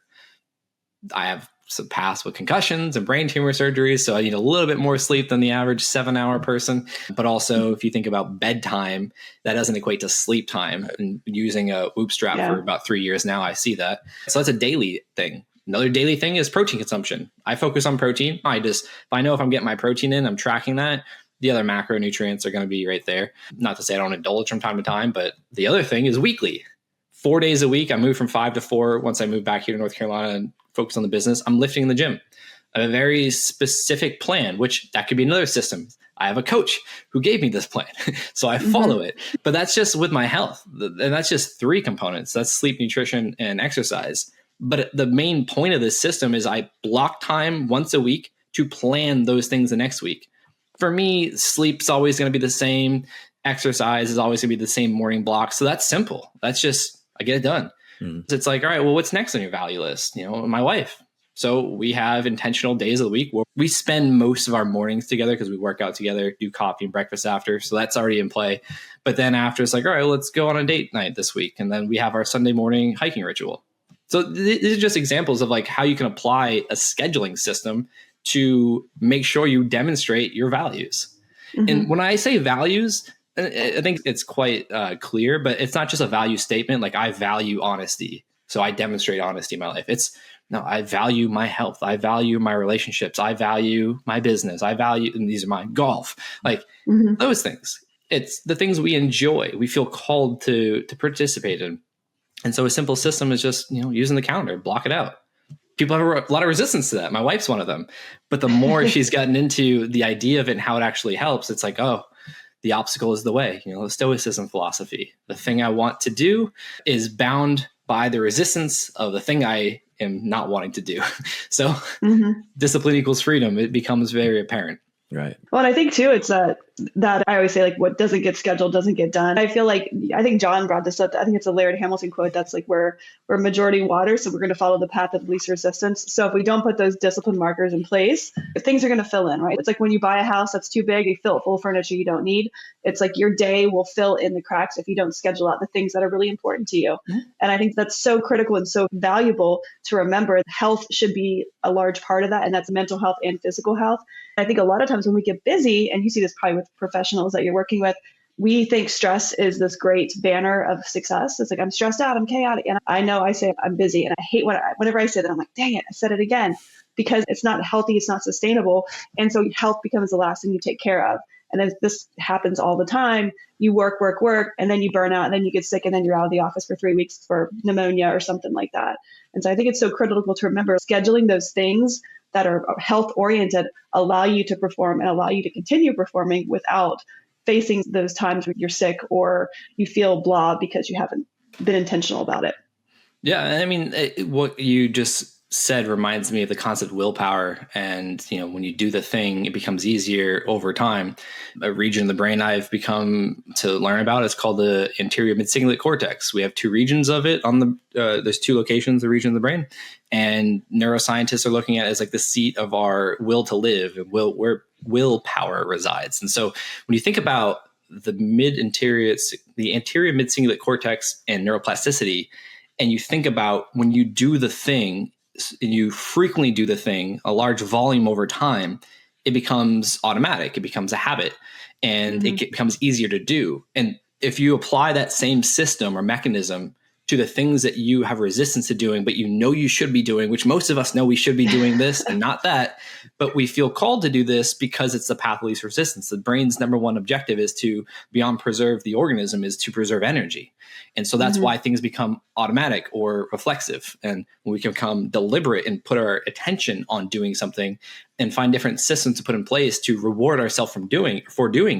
Speaker 3: I have some past with concussions and brain tumor surgeries, so I need a little bit more sleep than the average 7-hour person. But also, if you think about bedtime, that doesn't equate to sleep time. And using a Whoop strap for about 3 years now, I see that. So that's a daily thing. Another daily thing is protein consumption. I focus on protein. If I know if I'm getting my protein in, I'm tracking that. The other macronutrients are going to be right there. Not to say I don't indulge from time to time, but the other thing is weekly. 4 days a week. I moved from 5 to 4 once I moved back here to North Carolina and focused on the business. I'm lifting in the gym. I have a very specific plan, which that could be another system. I have a coach who gave me this plan, so I follow it. But that's just with my health. And that's just 3 components. That's sleep, nutrition, and exercise. But the main point of this system is I block time once a week to plan those things the next week. For me, sleep's always going to be the same. Exercise is always going to be the same morning block. So that's simple. That's just, I get it done. It's like, all right, well, what's next on your value list? My wife. So we have intentional days of the week where we spend most of our mornings together because we work out together, do coffee and breakfast after. So that's already in play. But then after, it's like, all right, let's go on a date night this week. And then we have our Sunday morning hiking ritual. So these are just examples of like how you can apply a scheduling system to make sure you demonstrate your values. And when I say values, I think it's quite clear, but it's not just a value statement. Like, I value honesty, so I demonstrate honesty in my life. No, I value my health. I value my relationships. I value my business. I value, and these are mine, golf, like those things. It's the things we enjoy, we feel called to participate in. And so a simple system is just, using the calendar, block it out. People have a lot of resistance to that. My wife's one of them. But the more she's gotten into the idea of it and how it actually helps, it's like, oh, the obstacle is the way. The Stoicism philosophy. The thing I want to do is bound by the resistance of the thing I am not wanting to do. So discipline equals freedom. It becomes very apparent.
Speaker 4: Right.
Speaker 2: Well, and I think too, it's that I always say, like, what doesn't get scheduled doesn't get done. I think John brought this up. I think it's a Laird Hamilton quote. That's like, we're majority water, so we're going to follow the path of least resistance. So if we don't put those discipline markers in place, things are going to fill in, right? It's like when you buy a house that's too big, you fill it full of furniture you don't need. It's like your day will fill in the cracks if you don't schedule out the things that are really important to you. And I think that's so critical and so valuable to remember. Health should be a large part of that, and that's mental health and physical health. I think a lot of times when we get busy, and you see this probably with professionals that you're working with, we think stress is this great banner of success. It's like, I'm stressed out, I'm chaotic. And I know I say I'm busy, and I hate whenever I say that, I'm like, dang it, I said it again, because it's not healthy, it's not sustainable. And so health becomes the last thing you take care of. And as this happens all the time, you work, and then you burn out, and then you get sick, and then you're out of the office for 3 weeks for pneumonia or something like that. And so I think it's so critical to remember scheduling those things that are health oriented allow you to perform and allow you to continue performing without facing those times when you're sick or you feel blah because you haven't been intentional about it.
Speaker 3: Yeah. I mean, what you just said reminds me of the concept of willpower. And, when you do the thing, it becomes easier over time. A region of the brain I've become to learn about is called the anterior mid-cingulate cortex. We have two regions of it there's two locations, the region of the brain, and neuroscientists are looking at it as like the seat of our will to live and where willpower resides. And so when you think about the anterior mid-cingulate cortex and neuroplasticity, and you think about when you do the thing, and you frequently do the thing, a large volume over time, it becomes automatic. It becomes a habit, and it becomes easier to do. And if you apply that same system or mechanism to the things that you have resistance to doing, but you should be doing, which most of us know we should be doing this and not that, but we feel called to do this because it's the path of least resistance. The brain's number one objective is to, beyond preserve the organism, is to preserve energy. And so that's why things become automatic or reflexive. And when we can become deliberate and put our attention on doing something and find different systems to put in place to reward ourselves for doing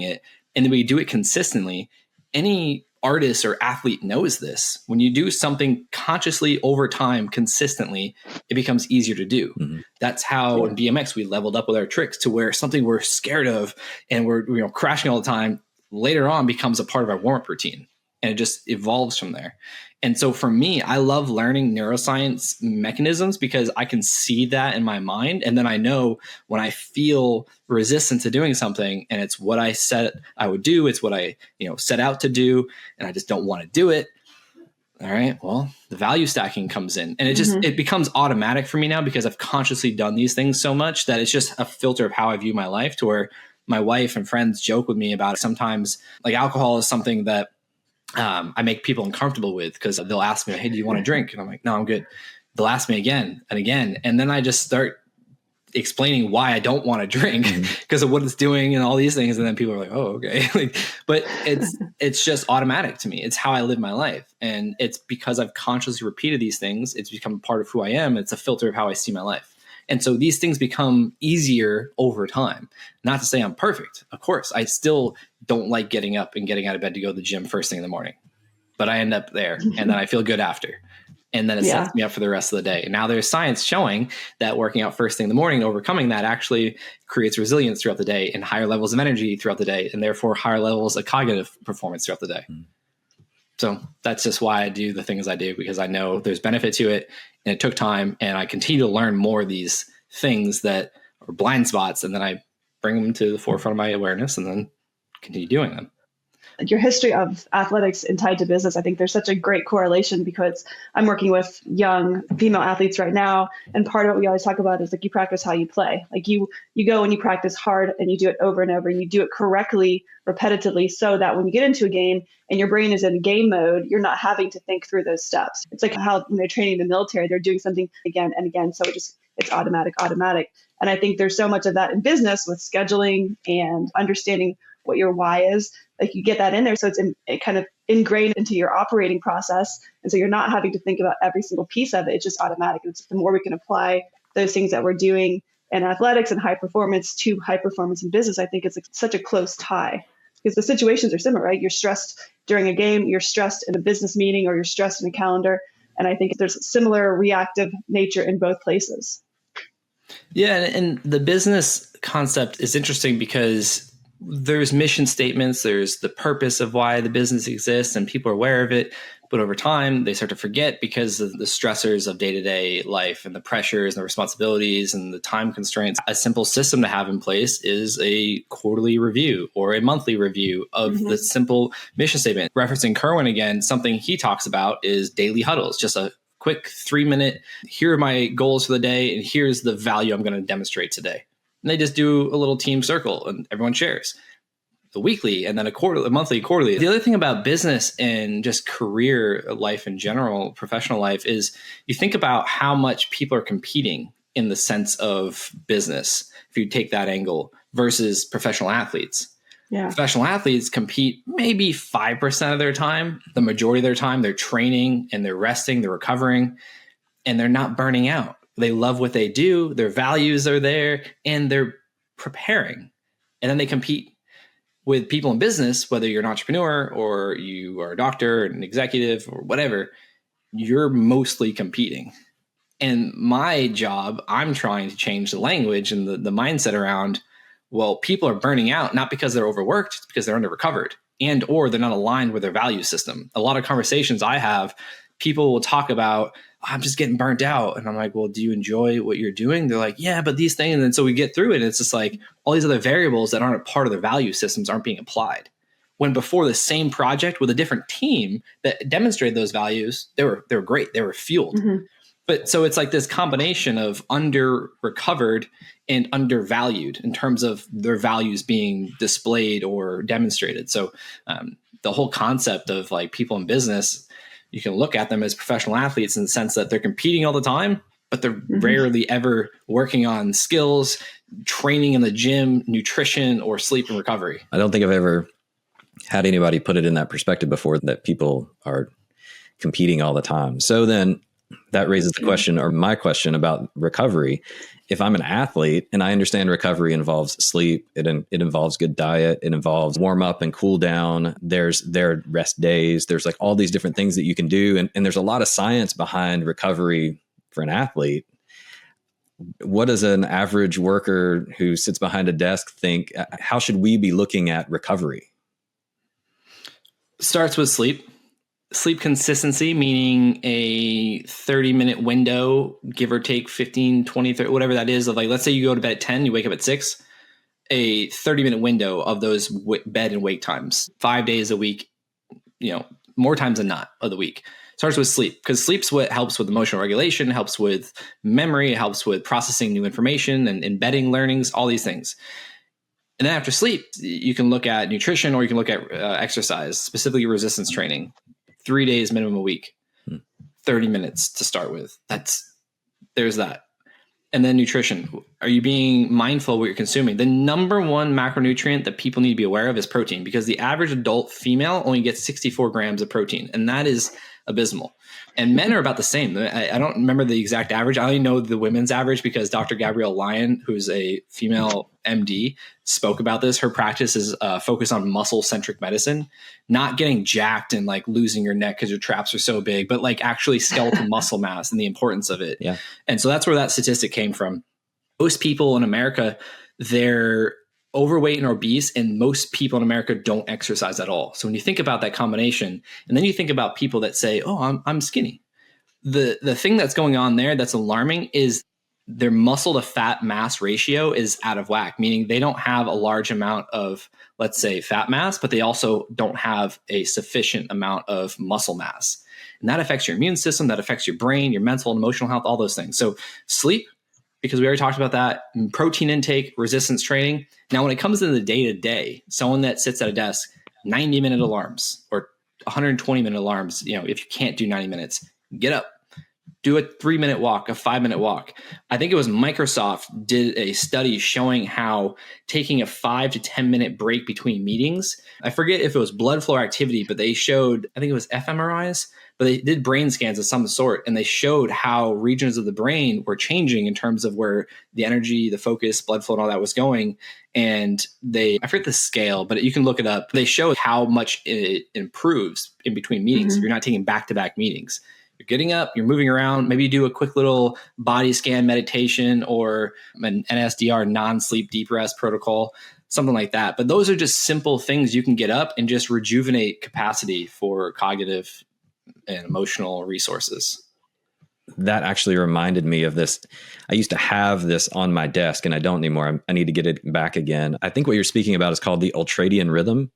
Speaker 3: it, and then we do it consistently, any artist or athlete knows this. When you do something consciously over time, consistently, it becomes easier to do. That's how in BMX we leveled up with our tricks to where something we're scared of and we're crashing all the time later on becomes a part of our warm-up routine, and it just evolves from there. And so for me, I love learning neuroscience mechanisms because I can see that in my mind. And then I know when I feel resistance to doing something and it's what I said I would do, it's what I set out to do, and I just don't want to do it. All right, well, the value stacking comes in, and it becomes automatic for me now because I've consciously done these things so much that it's just a filter of how I view my life, to where my wife and friends joke with me about it. Sometimes, like, alcohol is something that I make people uncomfortable with, because they'll ask me, hey, do you want to drink? And I'm like, no, I'm good. They'll ask me again and again. And then I just start explaining why I don't want to drink because of what it's doing and all these things. And then people are like, oh, okay. But it's just automatic to me. It's how I live my life. And it's because I've consciously repeated these things. It's become a part of who I am. It's a filter of how I see my life. And so these things become easier over time. Not to say I'm perfect. Of course, I still don't like getting up and getting out of bed to go to the gym first thing in the morning, but I end up there and then I feel good after. And then it sets me up for the rest of the day. Now there's science showing that working out first thing in the morning, overcoming that, actually creates resilience throughout the day and higher levels of energy throughout the day, and therefore higher levels of cognitive performance throughout the day. So that's just why I do the things I do, because I know there's benefit to it, and it took time, and I continue to learn more of these things that are blind spots, and then I bring them to the forefront of my awareness and then continue doing them.
Speaker 2: your history of athletics and tied to business, I think there's such a great correlation because I'm working with young female athletes right now. And part of what we always talk about is like you practice how you play. Like you go and you practice hard and you do it over and over and you do it correctly, repetitively, so that when you get into a game and your brain is in game mode, you're not having to think through those steps. It's like how when they're training in the military, they're doing something again and again. So it's automatic. And I think there's so much of that in business with scheduling and understanding what your why is. Like you get that in there. So it kind of ingrained into your operating process. And so you're not having to think about every single piece of it. It's just automatic. It's the more we can apply those things that we're doing in athletics and high performance to high performance in business, I think it's like such a close tie because the situations are similar, right? You're stressed during a game, you're stressed in a business meeting, or you're stressed in a calendar. And I think there's similar reactive nature in both places.
Speaker 3: Yeah. And the business concept is interesting because there's mission statements, there's the purpose of why the business exists, and people are aware of it. But over time, they start to forget because of the stressors of day-to-day life and the pressures and the responsibilities and the time constraints. A simple system to have in place is a quarterly review or a monthly review of the simple mission statement. Referencing Kerwin again, something he talks about is daily huddles, just a quick 3-minute, here are my goals for the day, and here's the value I'm going to demonstrate today. And they just do a little team circle and everyone shares. The weekly and then a monthly, quarterly. The other thing about business and just career life in general, professional life, is you think about how much people are competing in the sense of business, if you take that angle, versus professional athletes. Yeah. Professional athletes compete maybe 5% of their time. The majority of their time, they're training and they're resting, they're recovering, and they're not burning out. They love what they do, their values are there, and they're preparing. And then they compete with people in business, whether you're an entrepreneur or you are a doctor, an executive, or whatever, you're mostly competing. And my job, I'm trying to change the language and the mindset around, well, people are burning out, not because they're overworked, it's because they're under-recovered and or they're not aligned with their value system. A lot of conversations I have, people will talk about, I'm just getting burnt out. And I'm like, well, do you enjoy what you're doing? They're like, yeah, but these things. And so we get through it. And it's just like all these other variables that aren't a part of their value systems aren't being applied. When before the same project with a different team that demonstrated those values, they were great. They were fueled. But so it's like this combination of under-recovered and undervalued in terms of their values being displayed or demonstrated. So the whole concept of like people in business, you can look at them as professional athletes in the sense that they're competing all the time, but they're rarely ever working on skills, training in the gym, nutrition, or sleep and recovery.
Speaker 4: I don't think I've ever had anybody put it in that perspective before, that people are competing all the time. So then that raises the question, or my question about recovery. If I'm an athlete and I understand recovery involves sleep, it involves good diet, it involves warm up and cool down. There are rest days. There's like all these different things that you can do. And there's a lot of science behind recovery for an athlete. What does an average worker who sits behind a desk think? How should we be looking at recovery?
Speaker 3: Starts with sleep. Sleep consistency, meaning a 30-minute window, give or take 15, 20, 30, whatever that is, of like, let's say you go to bed at 10, you wake up at 6, a 30-minute window of those bed and wake times, 5 days a week, more times than not of the week. Starts with sleep, because sleep's what helps with emotional regulation, helps with memory, helps with processing new information and embedding learnings, all these things. And then after sleep, you can look at nutrition or you can look at exercise, specifically resistance training. 3 days minimum a week, 30 minutes to start with. There's that. And then nutrition. Are you being mindful of what you're consuming? The number one macronutrient that people need to be aware of is protein, because the average adult female only gets 64 grams of protein, and that is abysmal. And men are about the same. I don't remember the exact average. I only know the women's average because Dr. Gabrielle Lyon, who's a female MD, spoke about this. Her practice is focused on muscle-centric medicine, not getting jacked and like losing your neck because your traps are so big, but like actually skeletal muscle mass and the importance of it. Yeah. And so that's where that statistic came from. Most people in America, they're overweight and obese, and most people in America don't exercise at all. So when you think about that combination, and then you think about people that say, oh, I'm skinny. The thing that's going on there that's alarming is their muscle to fat mass ratio is out of whack, meaning they don't have a large amount of, let's say, fat mass, but they also don't have a sufficient amount of muscle mass. And that affects your immune system, that affects your brain, your mental and emotional health, all those things. So sleep, because we already talked about that, protein intake, resistance training. Now, when it comes to the day-to-day, someone that sits at a desk, 90-minute alarms or 120-minute alarms, if you can't do 90 minutes, get up. Do a 3-minute walk, a 5-minute walk. I think it was Microsoft did a study showing how taking a 5 to 10 minute break between meetings, I forget if it was blood flow activity, but they showed, I think it was fMRIs, but they did brain scans of some sort, and they showed how regions of the brain were changing in terms of where the energy, the focus, blood flow, and all that was going. And I forget the scale, but you can look it up. They show how much it improves in between meetings if you're not taking back-to-back meetings. You're getting up, you're moving around, maybe you do a quick little body scan meditation or an NSDR non-sleep deep rest protocol, something like that. But those are just simple things you can get up and just rejuvenate capacity for cognitive and emotional resources.
Speaker 4: That actually reminded me of this. I used to have this on my desk and I don't anymore. I need to get it back again. I think what you're speaking about is called the ultradian rhythm.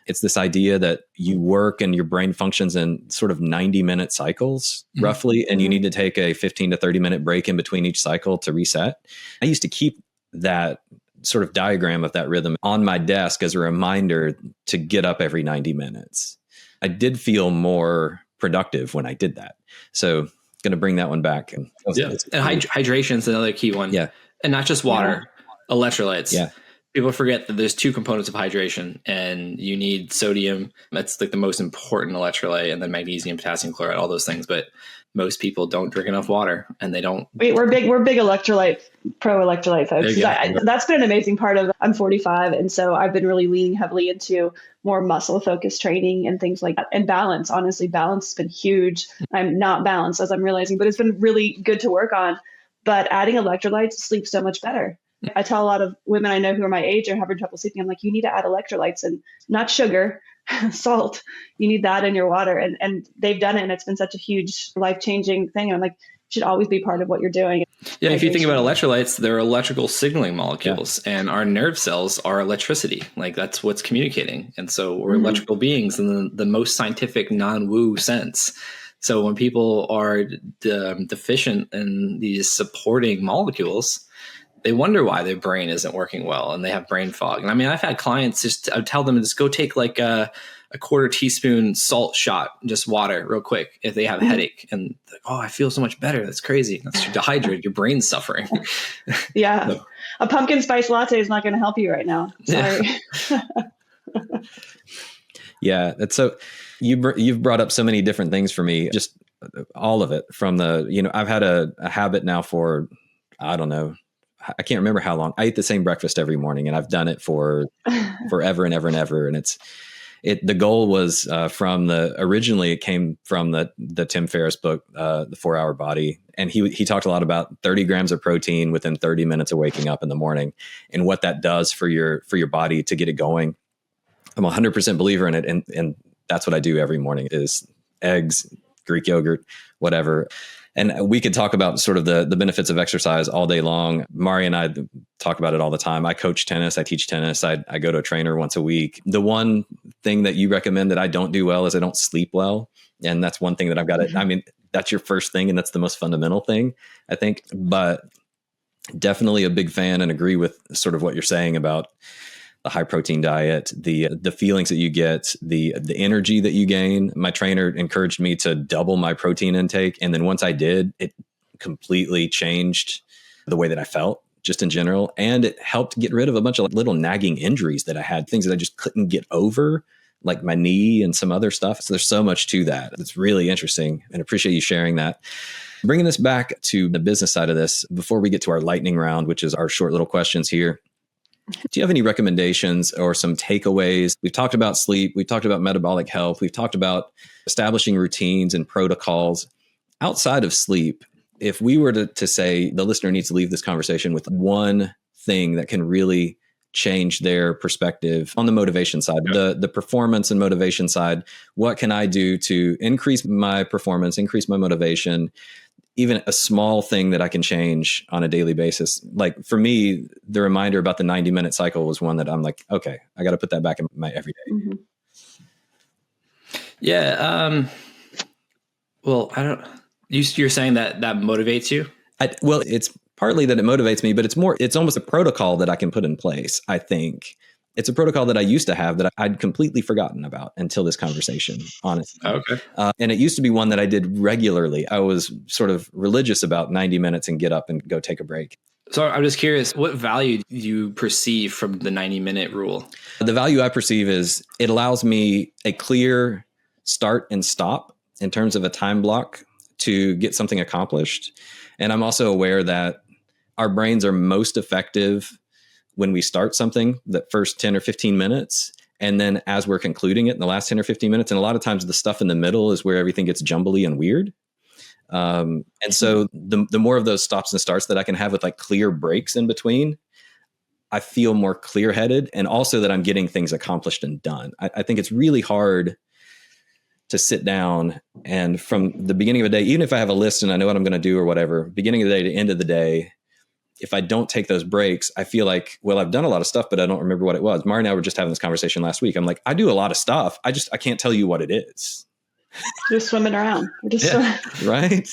Speaker 4: It's this idea that you work and your brain functions in sort of 90-minute cycles, roughly, and you need to take a 15 to 30-minute break in between each cycle to reset. I used to keep that sort of diagram of that rhythm on my desk as a reminder to get up every 90 minutes. I did feel more productive when I did that. So going to bring that one back. And
Speaker 3: hydration is another key one.
Speaker 4: Yeah.
Speaker 3: And not just water, electrolytes.
Speaker 4: Yeah.
Speaker 3: People forget that there's two components of hydration, and you need sodium. That's like the most important electrolyte, and then magnesium, potassium chloride, all those things. But most people don't drink enough water, and they don't.
Speaker 2: We're big pro electrolyte folks. That's been an amazing part of. I'm 45, and so I've been really leaning heavily into more muscle focused training and things like that. And balance, honestly, balance has been huge. I'm not balanced, as I'm realizing, but it's been really good to work on. But adding electrolytes, sleep so much better. I tell a lot of women I know who are my age are having trouble sleeping. I'm like, you need to add electrolytes and not sugar, salt. You need that in your water. And they've done it. And it's been such a huge life-changing thing. And I'm like, it should always be part of what you're doing.
Speaker 3: Yeah. If you think about electrolytes, they're electrical signaling molecules, and our nerve cells are electricity. Like that's what's communicating. And so we're electrical beings in the most scientific non-woo sense. So when people are deficient in these supporting molecules, they wonder why their brain isn't working well and they have brain fog. And I mean, I've had clients I would tell them to go take like a quarter teaspoon salt shot, just water real quick if they have a headache. And like, oh, I feel so much better. That's crazy. That's dehydrated. Your brain's suffering.
Speaker 2: Yeah. So, a pumpkin spice latte is not going to help you right now. Sorry.
Speaker 4: Yeah. That's so you've brought up so many different things for me, just all of it from I've had a habit now for, I don't know, I can't remember how long. I eat the same breakfast every morning, and I've done it for forever and ever and ever. And the goal was originally it came from the Tim Ferriss book, The 4-Hour Body. And he talked a lot about 30 grams of protein within 30 minutes of waking up in the morning and what that does for your body to get it going. I'm 100% believer in it. And that's what I do every morning is eggs, Greek yogurt, whatever. And we could talk about sort of the benefits of exercise all day long. Maari and I talk about it all the time. I coach tennis. I teach tennis. I go to a trainer once a week. The one thing that you recommend that I don't do well is I don't sleep well. And that's one thing that I've got to, I mean, that's your first thing. And that's the most fundamental thing, I think. But definitely a big fan and agree with sort of what you're saying about the high protein diet, the feelings that you get, the energy that you gain. My trainer encouraged me to double my protein intake. And then once I did, it completely changed the way that I felt just in general. And it helped get rid of a bunch of little nagging injuries that I had, things that I just couldn't get over, like my knee and some other stuff. So there's so much to that. It's really interesting and appreciate you sharing that. Bringing this back to the business side of this, before we get to our lightning round, which is our short little questions here. Do you have any recommendations or some takeaways? We've talked about sleep. We've talked about metabolic health. We've talked about establishing routines and protocols. Outside of sleep, if we were to say the listener needs to leave this conversation with one thing that can really change their perspective on the motivation side, the performance and motivation side, what can I do to increase my performance, increase my motivation, even a small thing that I can change on a daily basis. Like for me, the reminder about the 90-minute cycle was one that I'm like, okay, I got to put that back in my everyday.
Speaker 2: Mm-hmm.
Speaker 3: Yeah. Well, you're saying that motivates you?
Speaker 4: Well, it's partly that it motivates me, but it's almost a protocol that I can put in place. I think it's a protocol that I used to have that I'd completely forgotten about until this conversation, honestly.
Speaker 3: Okay.
Speaker 4: And it used to be one that I did regularly. I was sort of religious about 90 minutes and get up and go take a break.
Speaker 3: So I'm just curious, what value do you perceive from the 90-minute rule?
Speaker 4: The value I perceive is it allows me a clear start and stop in terms of a time block to get something accomplished. And I'm also aware that our brains are most effective when we start something, the first 10 or 15 minutes. And then as we're concluding it in the last 10 or 15 minutes, and a lot of times the stuff in the middle is where everything gets jumbly and weird. And so the more of those stops and starts that I can have with like clear breaks in between, I feel more clear headed, and also that I'm getting things accomplished and done. I think it's really hard to sit down and from the beginning of a day, even if I have a list and I know what I'm going to do or whatever, beginning of the day to end of the day, if I don't take those breaks, I feel like, well, I've done a lot of stuff, but I don't remember what it was. Maari and I were just having this conversation last week. I'm like, I do a lot of stuff. I can't tell you what it is.
Speaker 2: Just swimming around.
Speaker 4: Right.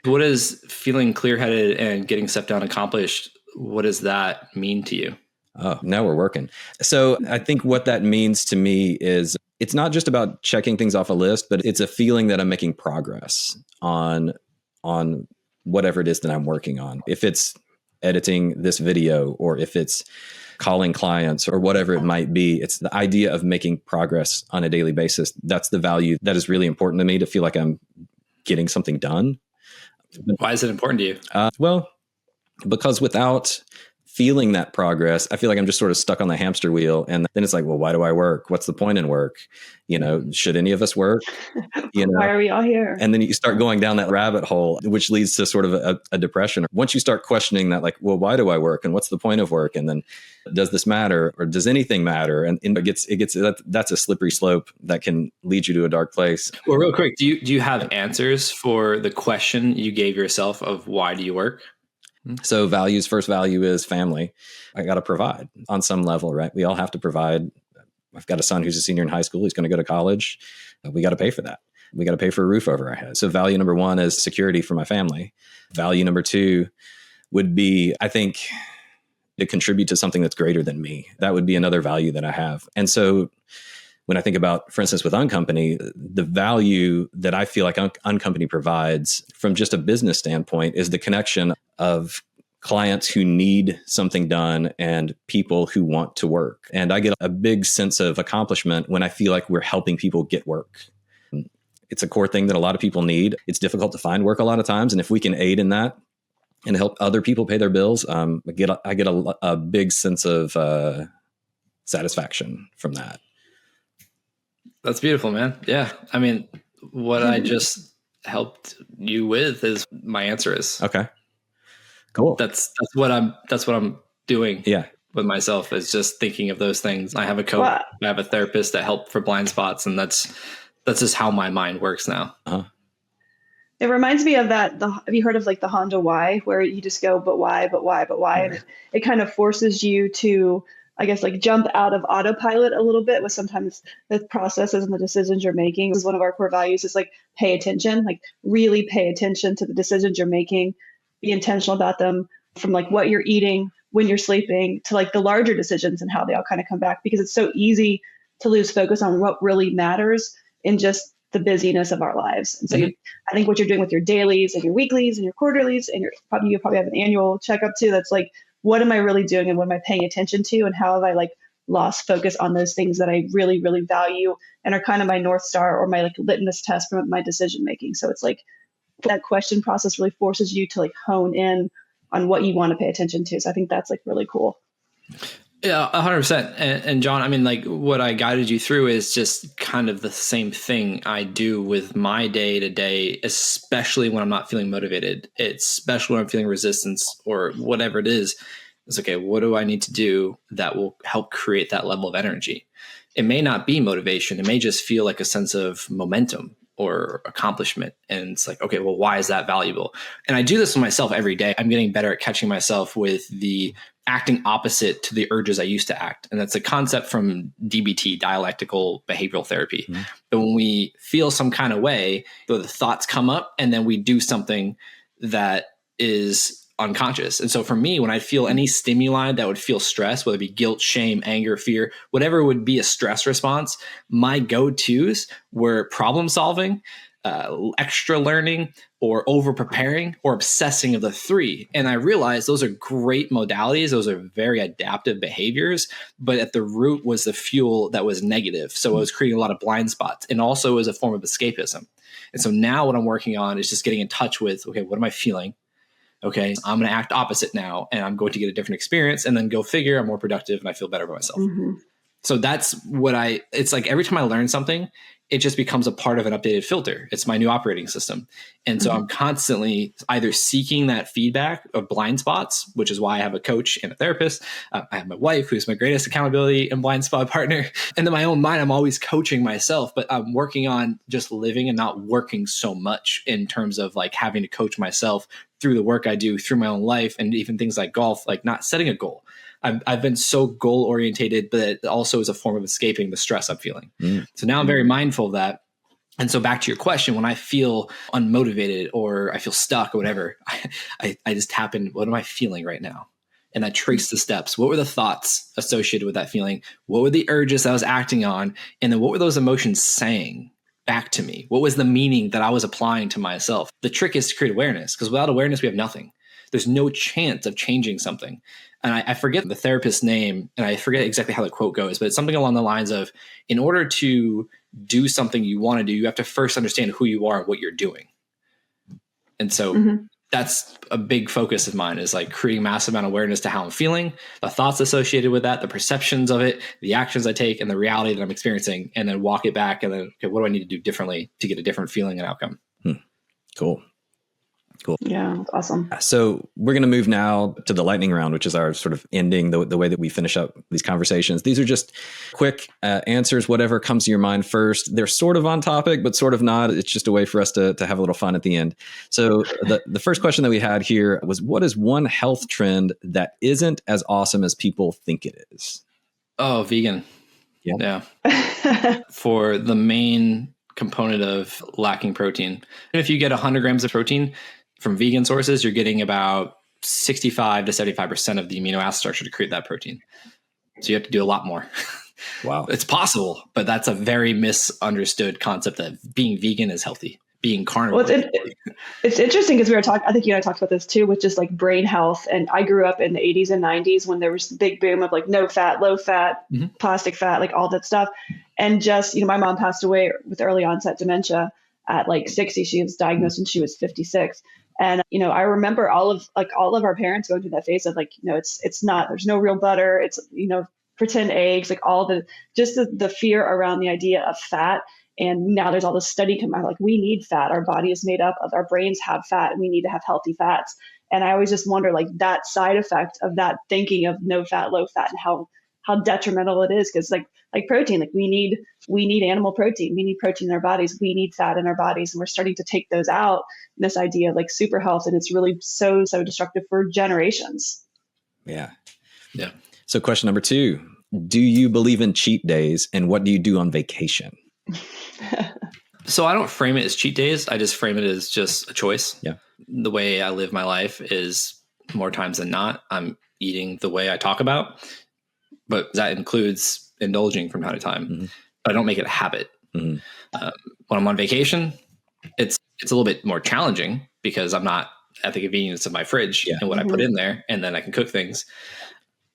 Speaker 3: What is feeling clear-headed and getting stuff done accomplished? What does that mean to you?
Speaker 4: Oh, now we're working. So I think what that means to me is it's not just about checking things off a list, but it's a feeling that I'm making progress on whatever it is that I'm working on. If it's editing this video or if it's calling clients or whatever it might be, it's the idea of making progress on a daily basis. That's the value that is really important to me, to feel like I'm getting something done.
Speaker 3: Why is it important to you?
Speaker 4: Well, because without feeling that progress, I feel like I'm just sort of stuck on the hamster wheel. And then it's like, well, why do I work? What's the point in work? Should any of us work?
Speaker 2: Why are we all here?
Speaker 4: And then you start going down that rabbit hole, which leads to sort of a depression. Once you start questioning that, like, well, why do I work? And what's the point of work? And then does this matter, or does anything matter? And that's a slippery slope that can lead you to a dark place.
Speaker 3: Well, real quick, do you have answers for the question you gave yourself of why do you work?
Speaker 4: So first value is family. I got to provide on some level, right? We all have to provide. I've got a son who's a senior in high school. He's going to go to college. We got to pay for that. We got to pay for a roof over our head. So value number one is security for my family. Value number two would be, I think, to contribute to something that's greater than me. That would be another value that I have. And so when I think about, for instance, with Uncompany, the value that I feel like Uncompany provides from just a business standpoint is the connection of clients who need something done and people who want to work. And I get a big sense of accomplishment when I feel like we're helping people get work. It's a core thing that a lot of people need. It's difficult to find work a lot of times. And if we can aid in that and help other people pay their bills, I get a big sense of satisfaction from that.
Speaker 3: That's beautiful, man. Yeah. I mean, what I just helped you with is my answer is.
Speaker 4: Okay. Cool.
Speaker 3: That's what I'm doing.
Speaker 4: Yeah.
Speaker 3: With myself, is just thinking of those things. I have a coach, I have a therapist that help for blind spots, and that's just how my mind works now.
Speaker 4: Uh-huh.
Speaker 2: It reminds me of that. Have you heard of like the Honda why, where you just go, but why, but why, but why? And it kind of forces you to, I guess, like jump out of autopilot a little bit with sometimes the processes and the decisions you're making. This is one of our core values, is like pay attention, like really pay attention to the decisions you're making, be intentional about them, from like what you're eating, when you're sleeping, to like the larger decisions and how they all kind of come back, because it's so easy to lose focus on what really matters in just the busyness of our lives. And so I think what you're doing with your dailies and your weeklies and your quarterlies, and you probably have an annual checkup too, that's like, what am I really doing and what am I paying attention to, and how have I like lost focus on those things that I really, really value and are kind of my North Star or my like litmus test for my decision making. So it's like that question process really forces you to like hone in on what you want to pay attention to. So I think that's like really cool.
Speaker 3: Yeah, 100%. And John, I mean, like what I guided you through is just kind of the same thing I do with my day to day, especially when I'm not feeling motivated, especially when I'm feeling resistance or whatever it is. It's okay, what do I need to do that will help create that level of energy? It may not be motivation. It may just feel like a sense of momentum. or accomplishment. And it's like, okay, well, why is that valuable? And I do this with myself every day. I'm getting better at catching myself with the acting opposite to the urges I used to act. And that's a concept from DBT, dialectical behavioral therapy. Mm-hmm. But when we feel some kind of way, the thoughts come up and then we do something that is unconscious. And so for me, when I feel any stimuli that would feel stress, whether it be guilt, shame, anger, fear, whatever would be a stress response, my go-tos were problem solving, extra learning, or over preparing, or obsessing of the three. And I realized those are great modalities. Those are very adaptive behaviors, but at the root was the fuel that was negative. So it was creating a lot of blind spots, and also as a form of escapism. And so now what I'm working on is just getting in touch with, okay, what am I feeling? Okay, I'm going to act opposite now, and I'm going to get a different experience, and then go figure I'm more productive and I feel better about myself. Mm-hmm. So that's what it's like every time I learn something, it just becomes a part of an updated filter. It's my new operating system. And so I'm constantly either seeking that feedback of blind spots, which is why I have a coach and a therapist. I have my wife, who's my greatest accountability and blind spot partner. And in my own mind, I'm always coaching myself, but I'm working on just living and not working so much in terms of like having to coach myself through the work I do, through my own life, and even things like golf, like not setting a goal. I've been so goal orientated, but it also is a form of escaping the stress I'm feeling. So now I'm very mindful of that. And so back to your question, when I feel unmotivated or I feel stuck or whatever, I just tap in, what am I feeling right now? And I trace the steps. What were the thoughts associated with that feeling? What were the urges I was acting on? And then what were those emotions saying back to me? What was the meaning that I was applying to myself? The trick is to create awareness, because without awareness, we have nothing. There's no chance of changing something. And I forget the therapist's name, and I forget exactly how the quote goes, but it's something along the lines of, in order to do something you want to do, you have to first understand who you are and what you're doing. And so that's a big focus of mine, is like creating massive amount of awareness to how I'm feeling, the thoughts associated with that, the perceptions of it, the actions I take, and the reality that I'm experiencing, and then walk it back. And then, okay, what do I need to do differently to get a different feeling and outcome?
Speaker 4: Cool.
Speaker 5: Yeah, that's awesome.
Speaker 4: So we're going to move now to the lightning round, which is our sort of ending, the way that we finish up these conversations. These are just quick answers, whatever comes to your mind first. They're sort of on topic, but sort of not. It's just a way for us to have a little fun at the end. So the first question that we had here was, what is one health trend that isn't as awesome as people think it is?
Speaker 3: Oh, vegan. Yeah. For the main component of lacking protein. And if you get 100 grams of protein from vegan sources, you're getting about 65 to 75% of the amino acid structure to create that protein. So you have to do a lot more.
Speaker 4: Wow.
Speaker 3: It's possible, but that's a very misunderstood concept that being vegan is healthy. Being carnivore.
Speaker 5: Well, it's interesting because we were talking, I think you and I talked about this too, with just like brain health. And I grew up in the 80s and 90s when there was the big boom of like no fat, low fat, plastic fat, like all that stuff. And just, my mom passed away with early onset dementia at like 60. She was diagnosed when she was 56. And, I remember all of our parents going through that phase of like, it's not, there's no real butter. It's, pretend eggs, like all the fear around the idea of fat. And now there's all this study coming out, like we need fat. Our body is made up of, our brains have fat, and we need to have healthy fats. And I always just wonder, like, that side effect of that thinking of no fat, low fat, and how detrimental it is. Because like protein, like we need animal protein. We need protein in our bodies. We need fat in our bodies. And we're starting to take those out, this idea of like super health. And it's really so destructive for generations.
Speaker 4: Yeah. So question number 2, do you believe in cheat days, and what do you do on vacation?
Speaker 3: So I don't frame it as cheat days. I just frame it as just a choice.
Speaker 4: Yeah.
Speaker 3: The way I live my life is, more times than not, I'm eating the way I talk about, but that includes indulging from time to time. But I don't make it a habit. When I'm on vacation, it's a little bit more challenging because I'm not at the convenience of my fridge and what I put in there, and then I can cook things.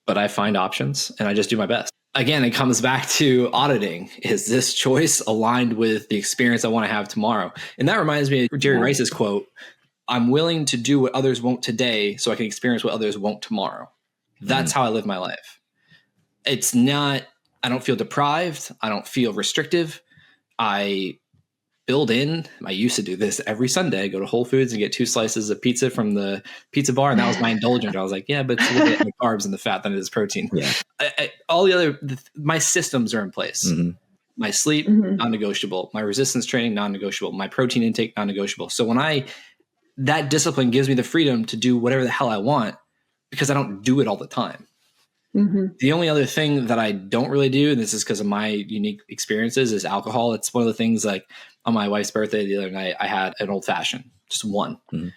Speaker 3: But I find options and I just do my best. Again, it comes back to auditing. Is this choice aligned with the experience I want to have tomorrow? And that reminds me of Jerry Rice's quote, I'm willing to do what others won't today so I can experience what others won't tomorrow. That's how I live my life. It's not, I don't feel deprived. I don't feel restrictive. I build in, I used to do this every Sunday, go to Whole Foods and get 2 slices of pizza from the pizza bar. And that was my indulgence. I was like, yeah, but it's a little bit more carbs and the fat than it is protein.
Speaker 4: Yeah.
Speaker 3: All the other, my systems are in place. My sleep, non-negotiable. My resistance training, non-negotiable. My protein intake, non-negotiable. So that discipline gives me the freedom to do whatever the hell I want because I don't do it all the time. The only other thing that I don't really do, and this is because of my unique experiences, is alcohol. It's one of the things, like on my wife's birthday the other night, I had an old fashioned, just one. And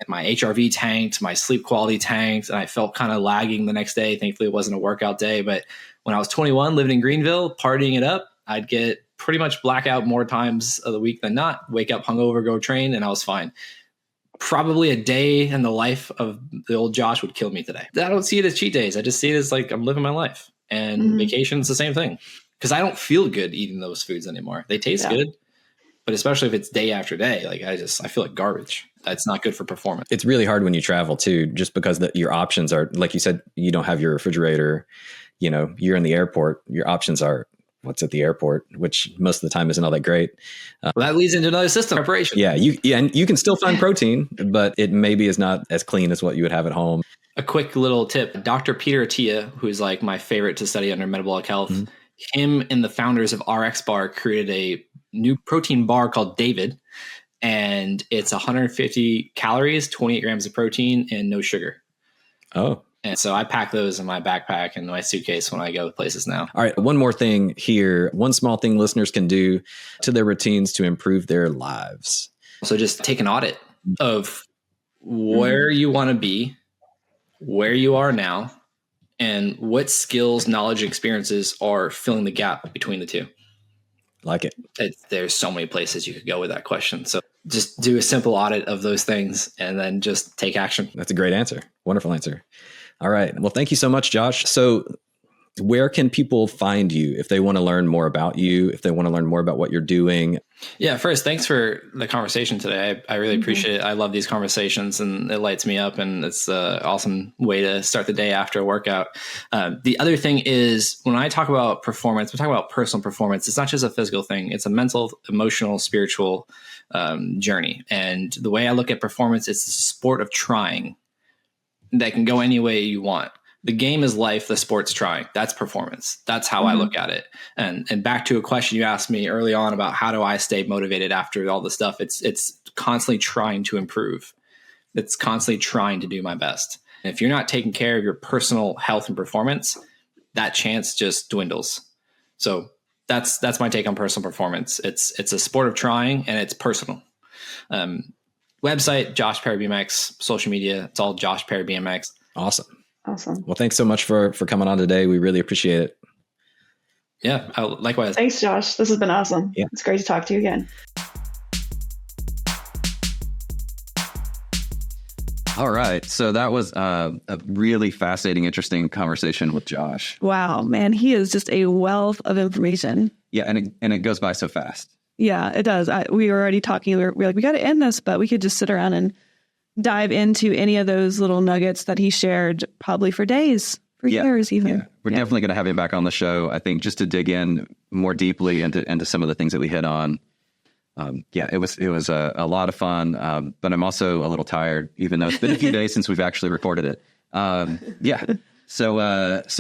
Speaker 3: my HRV tanked, my sleep quality tanked, and I felt kind of lagging the next day. Thankfully, it wasn't a workout day. But when I was 21, living in Greenville, partying it up, I'd get pretty much blackout more times of the week than not, wake up hungover, go train, and I was fine. Probably a day in the life of the old Josh would kill me today. I don't see it as cheat days. I just see it as like I'm living my life. And vacation's the same thing. Because I don't feel good eating those foods anymore. They taste good, but especially if it's day after day, like I feel like garbage. That's not good for performance.
Speaker 4: It's really hard when you travel too, just because your options are, like you said, you don't have your refrigerator. You know, you're in the airport. Your options are what's at the airport, which most of the time isn't all that great.
Speaker 3: Well, that leads into another system preparation.
Speaker 4: And you can still find protein, but it maybe is not as clean as what you would have at home.
Speaker 3: A quick little tip: Dr. Peter Attia, who's like my favorite to study under metabolic health, him and the founders of RX Bar created a new protein bar called David, and it's 150 calories, 28 grams of protein, and no sugar.
Speaker 4: Oh.
Speaker 3: And so I pack those in my backpack and my suitcase when I go places now.
Speaker 4: All right. One more thing here. One small thing listeners can do to their routines to improve their lives.
Speaker 3: So just take an audit of where you want to be, where you are now, and what skills, knowledge, experiences are filling the gap between the two.
Speaker 4: Like it.
Speaker 3: There's so many places you could go with that question. So just do a simple audit of those things and then just take action.
Speaker 4: That's a great answer. Wonderful answer. All right. Well, thank you so much, Josh. So where can people find you if they want to learn more about you, if they want to learn more about what you're doing?
Speaker 3: Yeah, first, thanks for the conversation today. I really appreciate it. I love these conversations and it lights me up, and it's an awesome way to start the day after a workout. The other thing is, when I talk about performance, we're talking about personal performance. It's not just a physical thing. It's a mental, emotional, spiritual journey. And the way I look at performance, it's a sport of trying that can go any way you want. The game is life. The sport's trying. That's performance. That's how I look at it. And back to a question you asked me early on about how do I stay motivated after all this stuff? It's constantly trying to improve. It's constantly trying to do my best. And if you're not taking care of your personal health and performance, that chance just dwindles. So that's my take on personal performance. It's a sport of trying, and it's personal. Website, Josh Perry BMX, social media, it's all Josh Perry BMX.
Speaker 4: Awesome.
Speaker 5: Awesome.
Speaker 4: Well, thanks so much for coming on today. We really appreciate it.
Speaker 3: Yeah, likewise.
Speaker 5: Thanks, Josh. This has been awesome.
Speaker 4: Yeah.
Speaker 5: It's great to talk to you again.
Speaker 1: All right. So that was a really fascinating, interesting conversation with Josh.
Speaker 2: Wow, man, he is just a wealth of information.
Speaker 1: Yeah, and it goes by so fast.
Speaker 2: Yeah, it does. We were already talking. We were like, we got to end this, but we could just sit around and dive into any of those little nuggets that he shared probably for days, for years even.
Speaker 1: Yeah. We're definitely going to have him back on the show, I think, just to dig in more deeply into some of the things that we hit on. It was a lot of fun, but I'm also a little tired, even though it's been a few days since we've actually recorded it. So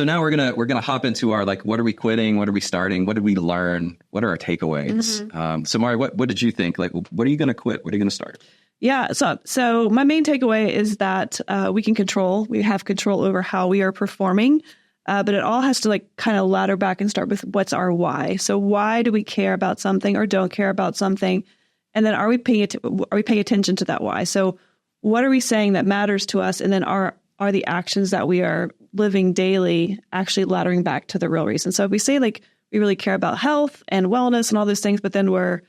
Speaker 1: now we're gonna hop into our, like, what are we quitting? What are we starting? What did we learn? What are our takeaways? So Maari, what did you think? Like, what are you going to quit? What are you going to start?
Speaker 2: Yeah. So my main takeaway is that we have control over how we are performing, but it all has to, like, kind of ladder back and start with what's our why. So why do we care about something or don't care about something? And then are we paying attention to that why? So what are we saying that matters to us? And then are the actions that we are living daily actually laddering back to the real reason? So if we say, like, we really care about health and wellness and all those things, but then we're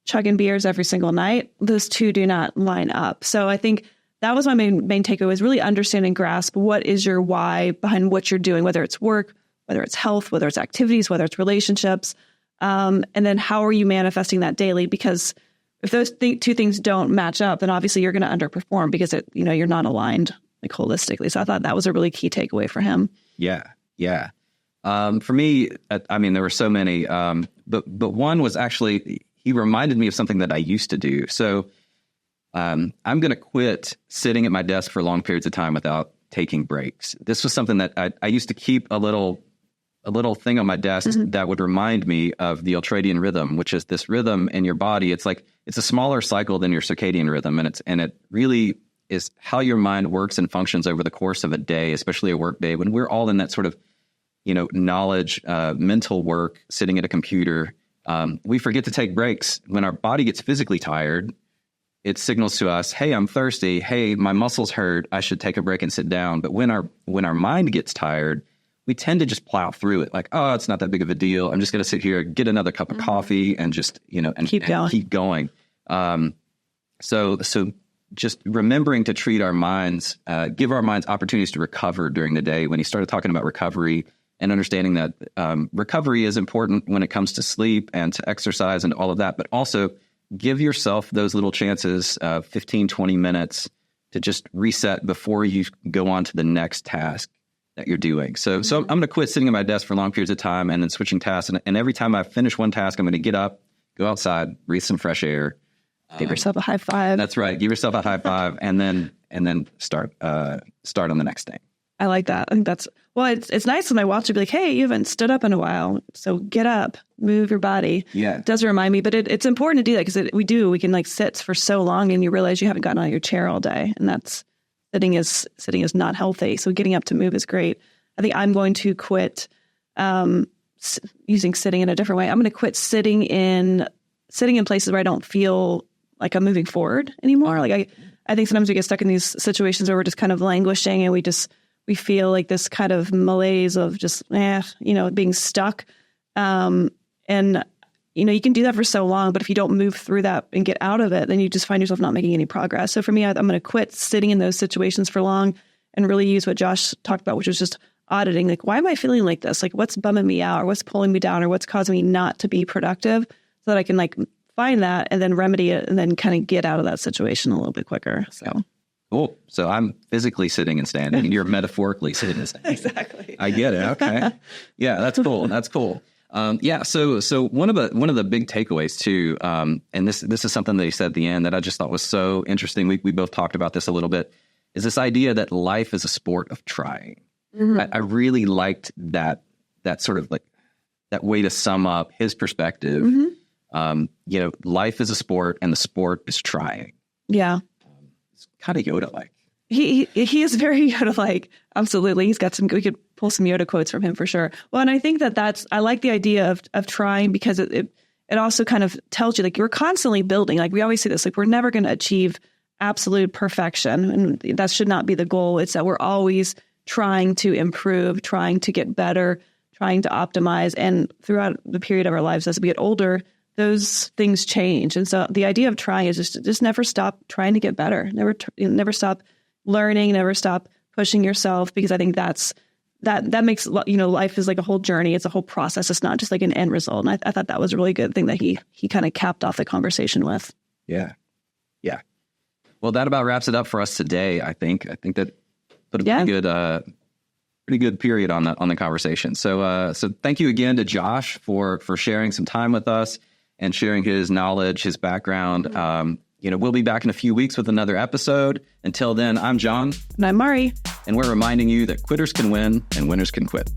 Speaker 2: chugging beers every single night, those two do not line up. So I think that was my main takeaway, is really understand and grasp what is your why behind what you're doing, whether it's work, whether it's health, whether it's activities, whether it's relationships. And then how are you manifesting that daily? Because if those two things don't match up, then obviously you're going to underperform because you're not aligned, like, holistically. So I thought that was a really key takeaway for him.
Speaker 1: Yeah. For me, I mean, there were so many, but one was actually, he reminded me of something that I used to do. So I'm going to quit sitting at my desk for long periods of time without taking breaks. This was something that I used to keep a little a little thing on my desk that would remind me of the ultradian rhythm, which is this rhythm in your body. It's a smaller cycle than your circadian rhythm. And it really is how your mind works and functions over the course of a day, especially a work day, when we're all in that sort of, knowledge, mental work, sitting at a computer. We forget to take breaks. When our body gets physically tired, it signals to us, hey, I'm thirsty. Hey, my muscles hurt. I should take a break and sit down. But when our mind gets tired, we tend to just plow through it. Like, oh, it's not that big of a deal. I'm just going to sit here, get another cup of coffee and just, and keep going. So just remembering to treat our minds, give our minds opportunities to recover during the day. When he started talking about recovery and understanding that recovery is important when it comes to sleep and to exercise and all of that, but also give yourself those little chances, 15, 20 minutes to just reset before you go on to the next task that you're doing. So I'm going to quit sitting at my desk for long periods of time and then switching tasks. And every time I finish one task, I'm going to get up, go outside, breathe some fresh air.
Speaker 2: Give yourself a high five.
Speaker 1: That's right. Give yourself a high five and then start on the next thing.
Speaker 2: I like that. I think it's nice when I watch it be like, hey, you haven't stood up in a while. So get up, move your body.
Speaker 1: Yeah.
Speaker 2: It does remind me, but it's important to do that because we can sit for so long and you realize you haven't gotten out of your chair all day. And that's sitting is not healthy. So getting up to move is great. I think I'm going to quit using sitting in a different way. I'm going to quit sitting in places where I don't feel like I'm moving forward anymore. Like I think sometimes we get stuck in these situations where we're just kind of languishing and we feel like this kind of malaise of just, being stuck. And, you can do that for so long, but if you don't move through that and get out of it, then you just find yourself not making any progress. So for me, I'm going to quit sitting in those situations for long and really use what Josh talked about, which was just auditing. Like, why am I feeling like this? Like, what's bumming me out or what's pulling me down or what's causing me not to be productive so that I can find that and then remedy it and then kind of get out of that situation a little bit quicker. So.
Speaker 1: Cool. So I'm physically sitting and standing, and you're metaphorically sitting and standing.
Speaker 2: Exactly.
Speaker 1: I get it. Okay. Yeah, that's cool. That's cool. So one of the big takeaways too, and this is something they said at the end that I just thought was so interesting. We both talked about this a little bit. Is this idea that life is a sport of trying? Mm-hmm. I really liked that sort of that way to sum up his perspective. Mm-hmm. Life is a sport, and the sport is trying.
Speaker 2: Yeah.
Speaker 1: It's kind of Yoda-like.
Speaker 2: He is very Yoda-like. Absolutely. He's got we could pull some Yoda quotes from him for sure. Well, and I think I like the idea of trying because it also kind of tells you you're constantly building. We always say this, we're never going to achieve absolute perfection. And that should not be the goal. It's that we're always trying to improve, trying to get better, trying to optimize. And throughout the period of our lives, as we get older, those things change. And so the idea of trying is just never stop trying to get better. Never stop learning, never stop pushing yourself, because I think that makes, life is like a whole journey. It's a whole process. It's not just like an end result. And I thought that was a really good thing that he kind of capped off the conversation with.
Speaker 1: Yeah. Yeah. Well, that about wraps it up for us today. I think that put a pretty good period on the conversation. So thank you again to Josh for sharing some time with us and sharing his knowledge, his background. We'll be back in a few weeks with another episode. Until then, I'm John.
Speaker 2: And I'm Maari.
Speaker 1: And we're reminding you that quitters can win and winners can quit.